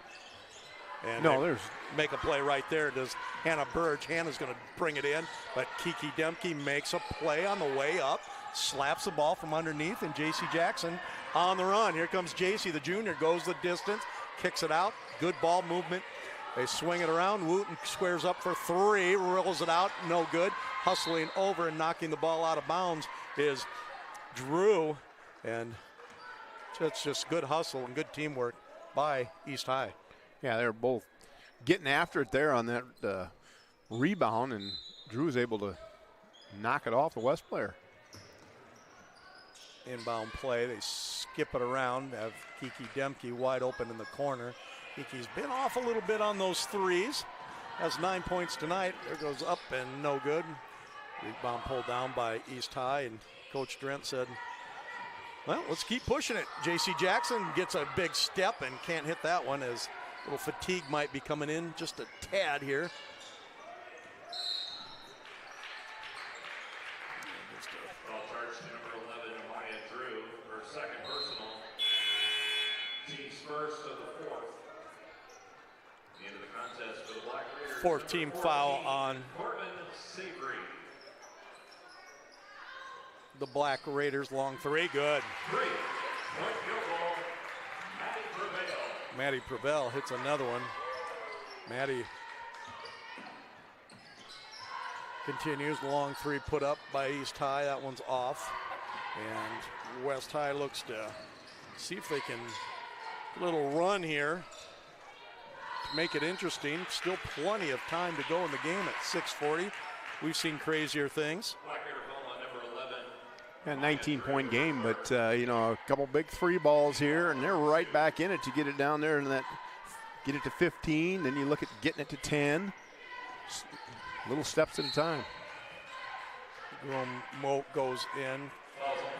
Speaker 2: And there's make a play right there. Does Hannah Burge? Hannah's going to bring it in, but Kiki Demke makes a play on the way up, slaps the ball from underneath, and J.C. Jackson on the run. Here comes J.C. the junior, goes the distance, kicks it out. Good ball movement. They swing it around. Wooten squares up for 3, rolls it out, no good. Hustling over and knocking the ball out of bounds is Drew, and it's just good hustle and good teamwork by East High.
Speaker 3: Yeah, they're both getting after it there on that rebound, and Drew's able to knock it off the West player.
Speaker 2: Inbound play, they skip it around, have Kiki Demke wide open in the corner. Kiki's been off a little bit on those threes. Has 9 points tonight. There goes up and no good. Rebound pulled down by East High, and Coach Drent said, well, let's keep pushing it. J.C. Jackson gets a big step and can't hit that one, as a little fatigue might be coming in just a tad here.
Speaker 18: Ball charged to number 11, Maya Drew, her second personal. Team's first of the fourth. The end of the contest for the Black Raiders.
Speaker 2: Fourth team foul on the Black Raiders. Long 3, good. Maddie Prevel hits another one. Maddie continues, long 3 put up by East High. That one's off. And West High looks to see if they can, a little run here to make it interesting. Still plenty of time to go in the game at 6:40. We've seen crazier things.
Speaker 3: A 19-point game, but a couple big 3 balls here, and they're right back in it to get it down there and get it to 15. Then you look at getting it to 10. Little steps at a time.
Speaker 2: Moat goes in.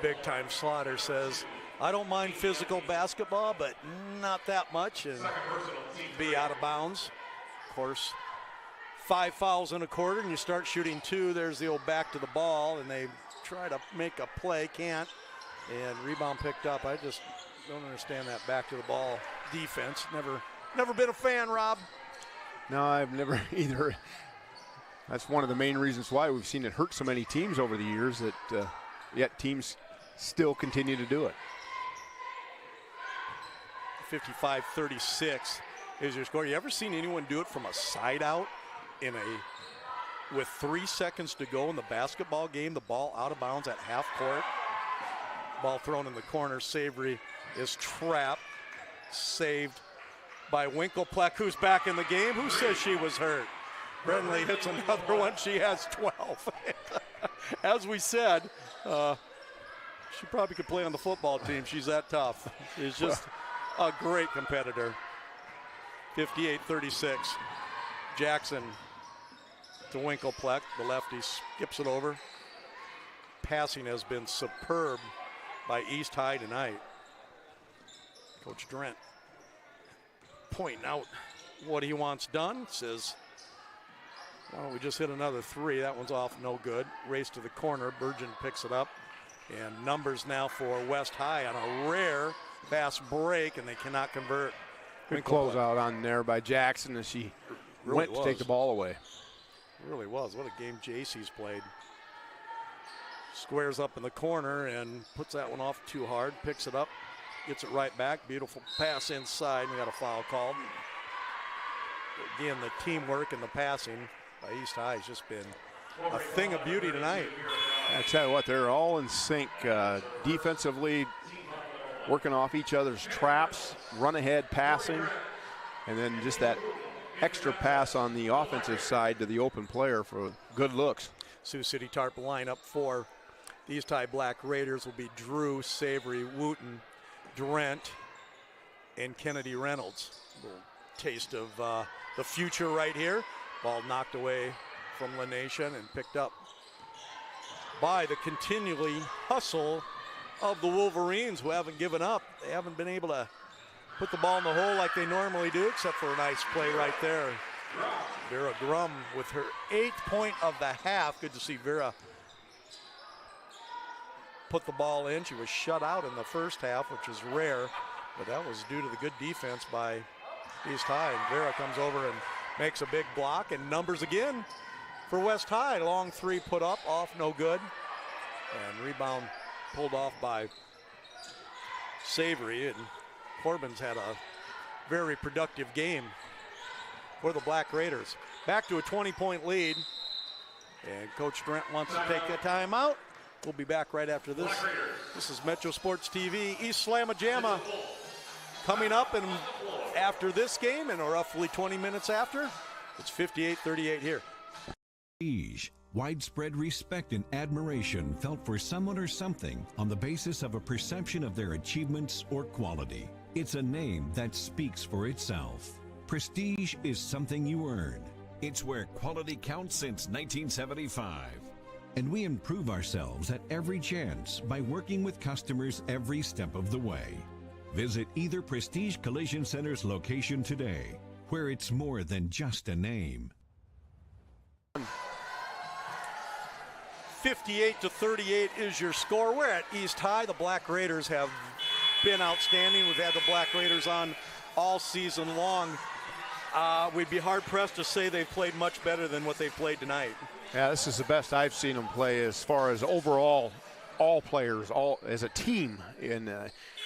Speaker 2: Big time Slaughter says I don't mind physical basketball, but not that much, and be out of bounds. Of course, 5 fouls in a quarter, and you start shooting 2. There's the old back to the ball, and they try to make a play, can't, and rebound picked up. I just don't understand that back to the ball defense. Never been a fan, Rob.
Speaker 3: No, I've never either. That's one of the main reasons why we've seen it hurt so many teams over the years, that yet teams still continue to do it.
Speaker 2: 55-36 is your score. You ever seen anyone do it from a side out with 3 seconds to go in the basketball game? The ball out of bounds at half court. Ball thrown in the corner. Savory is trapped. Saved by Winklepleck, who's back in the game. Who says she was hurt? Brentley hits another one. She has 12. As we said, she probably could play on the football team. She's that tough. She's just a great competitor. 58-36. Jackson to Winklepleck. The lefty skips it over. Passing has been superb by East High tonight. Coach Drent pointing out what he wants done. Says, well, we just hit another 3. That one's off, no good. Race to the corner. Burgeon picks it up. And numbers now for West High on a rare fast break, and they cannot convert.
Speaker 3: Good closeout on there by Jackson as she went to take the ball away.
Speaker 2: It really was. What a game JC's played. Squares up in the corner and puts that one off too hard. Picks it up, gets it right back. Beautiful pass inside. We got a foul called. Again, the teamwork and the passing by East High has just been a thing of beauty tonight.
Speaker 3: I tell you what, they're all in sync defensively, working off each other's traps, run ahead passing, and then just that extra pass on the offensive side to the open player for good looks.
Speaker 2: Sioux City Tarp lineup for the East High Black Raiders will be Drew, Savory, Wooten, Drent, and Kennedy Reynolds. A little taste of the future right here. Ball knocked away from La Nation and picked up by the continually hustle of the Wolverines, who haven't given up. They haven't been able to put the ball in the hole like they normally do, except for a nice play right there. Vera Grum with her 8th point of the half. Good to see Vera put the ball in. She was shut out in the first half, which is rare, but that was due to the good defense by East High. And Vera comes over and makes a big block, and numbers again for West High. Long 3 put up, off, no good. And rebound pulled off by Savory, and Corbin's had a very productive game for the Black Raiders. Back to a 20-point lead, and Coach Drent wants to take a timeout. We'll be back right after this. This is Metro Sports TV, East Slamma-Jamma coming up, and after this game, and roughly 20 minutes after, it's 58-38 here.
Speaker 11: Prestige, widespread respect and admiration felt for someone or something on the basis of a perception of their achievements or quality. It's a name that speaks for itself. Prestige is something you earn. It's where quality counts since 1975. And we improve ourselves at every chance by working with customers every step of the way. Visit either Prestige Collision Center's location today, where it's more than just a name.
Speaker 2: 58-38 is your score. We're at East High. The Black Raiders have been outstanding. We've had the Black Raiders on all season long. We'd be hard-pressed to say they've played much better than what they've played tonight.
Speaker 3: Yeah, this is the best I've seen them play as far as overall, all players, all as a team. And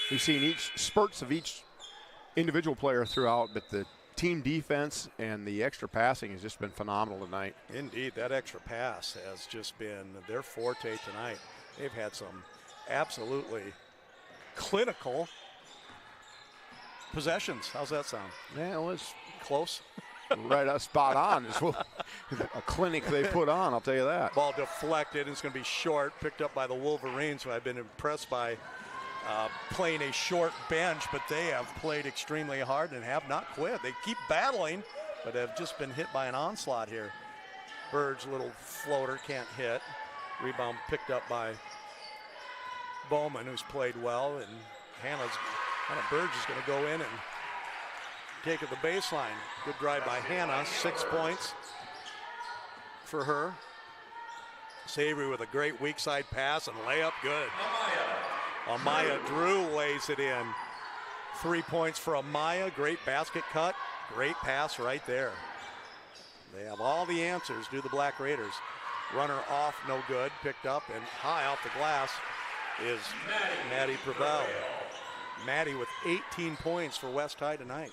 Speaker 3: we've seen each spurts of each individual player throughout, but the team defense and the extra passing has just been phenomenal tonight.
Speaker 2: Indeed, that extra pass has just been their forte tonight. They've had some absolutely clinical possessions. How's that sound?
Speaker 3: Yeah, well, it's
Speaker 2: close.
Speaker 3: Right up, spot on. It's a clinic they put on, I'll tell you that.
Speaker 2: Ball deflected, and it's going to be short, picked up by the Wolverines, who I've been impressed by playing a short bench, but they have played extremely hard and have not quit. They keep battling, but have just been hit by an onslaught here. Bird's little floater can't hit. Rebound picked up by Bowman, who's played well, and Hannah Burge is going to go in and take it the baseline. Good drive by Hannah, 6 points for her. Savory with a great weak side pass and layup, good. Amaya Drew lays it in. 3 points for Amaya, great basket cut, great pass right there. They have all the answers, do the Black Raiders. Runner off, no good, picked up, and high off the glass is Maddie Prevel. Maddie with 18 points for West High tonight.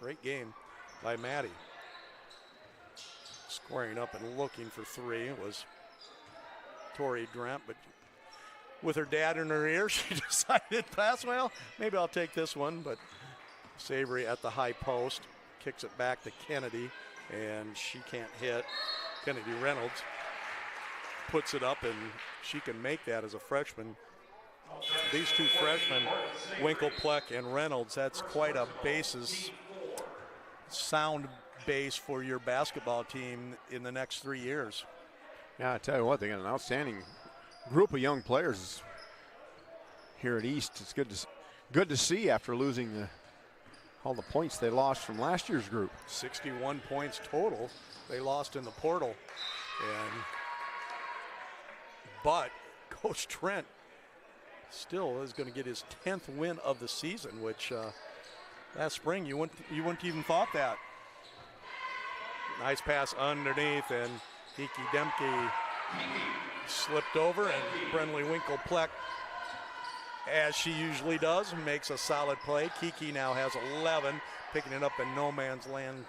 Speaker 2: Great game by Maddie. Squaring up and looking for three was Tori Drent, but with her dad in her ear, she decided to pass. Well, maybe I'll take this one, but Savory at the high post, kicks it back to Kennedy, and she can't hit. Kennedy Reynolds puts it up, and she can make that as a freshman. These two freshmen, Winklepleck and Reynolds, that's quite a basis, sound base for your basketball team in the next 3 years.
Speaker 3: Yeah, I tell you what, they got an outstanding group of young players here at East. It's good to see after losing all the points they lost from last year's group.
Speaker 2: 61 points total they lost in the portal. But Coach Trent still is going to get his 10th win of the season, which last spring you wouldn't even thought that. Nice pass underneath, and Kiki Demke slipped over, and Brenly Winklepleck, as she usually does, makes a solid play. Kiki now has 11, picking it up in no man's land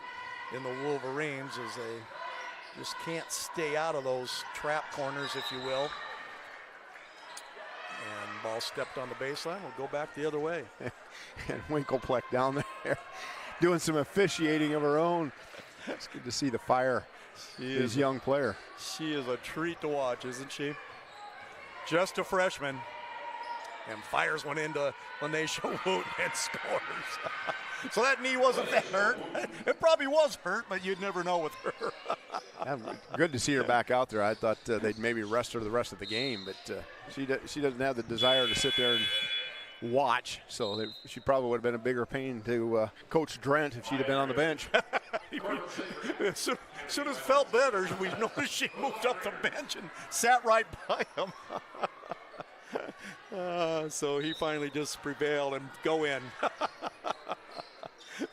Speaker 2: in the Wolverines as they just can't stay out of those trap corners, if you will. And ball stepped on the baseline. We'll go back the other way.
Speaker 3: And Winklepleck down there doing some officiating of her own. It's good to see the fire. This young player.
Speaker 2: She is a treat to watch, isn't she? Just a freshman. And fires one into Lanesha Wooten and scores. So that knee wasn't that hurt. It probably was hurt, but you'd never know with her.
Speaker 3: Good to see her back out there. I thought they'd maybe rest her the rest of the game, but she doesn't have the desire to sit there and watch. So she probably would have been a bigger pain to Coach Drent if she'd have been on the bench.
Speaker 2: As soon as it felt better, we noticed she moved up the bench and sat right by him. So he finally just prevailed and go in.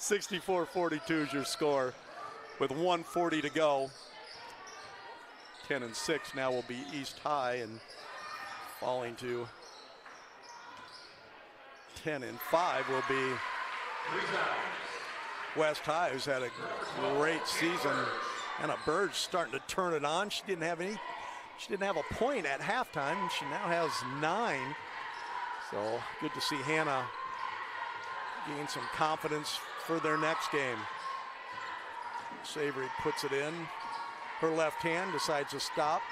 Speaker 2: 64-42 is your score with 1:40 to go. 10-6 now will be East High, and falling to 10-5 will be West High, who's had a great season. And a Burge starting to turn it on. She didn't have a point at halftime. She now has 9. So good to see Hannah gain some confidence for their next game. Savory puts it in. Her left hand decides to stop.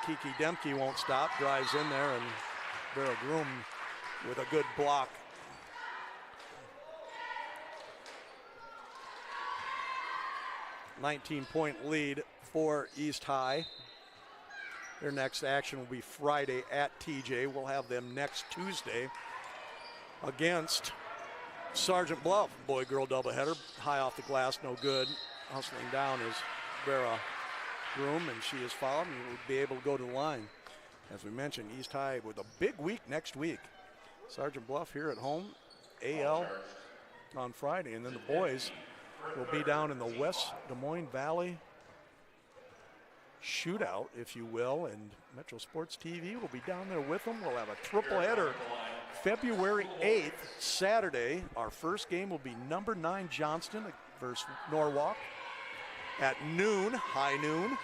Speaker 2: Kiki Demke won't stop, drives in there, and Vera Groom with a good block. $19-point lead for East High. Their next action will be Friday at TJ. We'll have them next Tuesday against Sergeant Bluff. Boy-girl doubleheader. High off the glass, no good. Hustling down is Vera Groom, and she is fouled and will be able to go to the line. As we mentioned, East High with a big week next week. Sergeant Bluff here at home, AL on Friday, and then the boys will be down in the West Des Moines Valley shootout, if you will, and Metro Sports TV will be down there with them. We'll have a triple header February 8th, Saturday. Our first game will be number 9 Johnston versus Norwalk at noon, high noon.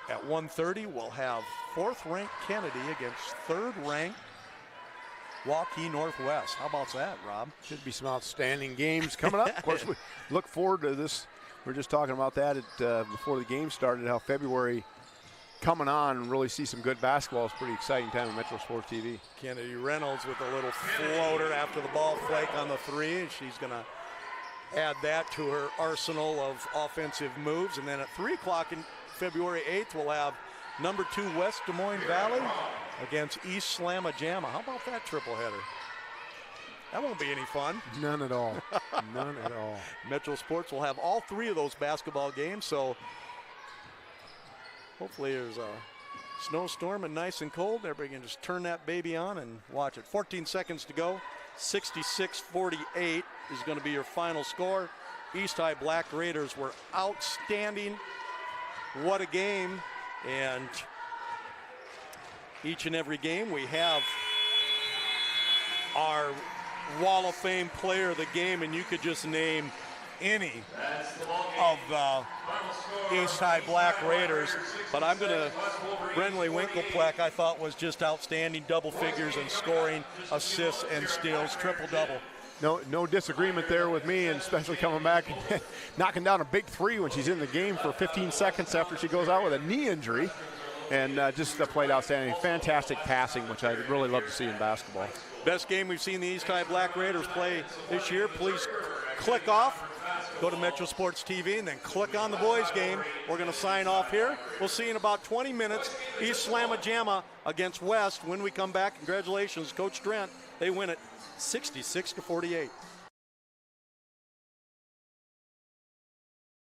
Speaker 2: At 1:30, we'll have 4th-ranked Kennedy against 3rd-ranked Waukee Northwest. How about that, Rob?
Speaker 3: Should be some outstanding games coming up. Of course, we look forward to this. We were just talking about that before the game started, how February coming on and really see some good basketball. It's a pretty exciting time on Metro Sports TV.
Speaker 2: Kennedy Reynolds with a little floater after the ball flake on the 3, and she's going to add that to her arsenal of offensive moves. And then at 3 o'clock in February 8th, we'll have number 2 West Des Moines Valley against East Slamma Jamma. How about that triple header? That won't be any fun.
Speaker 3: None at all. None at all.
Speaker 2: Metro Sports will have all 3 of those basketball games, so hopefully there's a snowstorm and nice and cold. Everybody can just turn that baby on and watch it. 14 seconds to go. 66-48 is going to be your final score. East High Black Raiders were outstanding. What a game. And each and every game we have our Wall of Fame player of the game, and you could just name any of the East High Black Raiders. But I'm going to, Brenley Winklepleck, I thought was just outstanding, double figures in scoring, assists, and steals, triple-double.
Speaker 3: No disagreement there with me, and especially coming back and knocking down a big 3 when she's in the game for 15 seconds after she goes out with a knee injury. And just played outstanding. Fantastic passing, which I really love to see in basketball.
Speaker 2: Best game we've seen the East High Black Raiders play this year. Please click off, go to Metro Sports TV, and then click on the boys game. We're going to sign off here. We'll see you in about 20 minutes. East Slamma-Jamma against West. When we come back, congratulations, Coach Drent. They win it 66-48.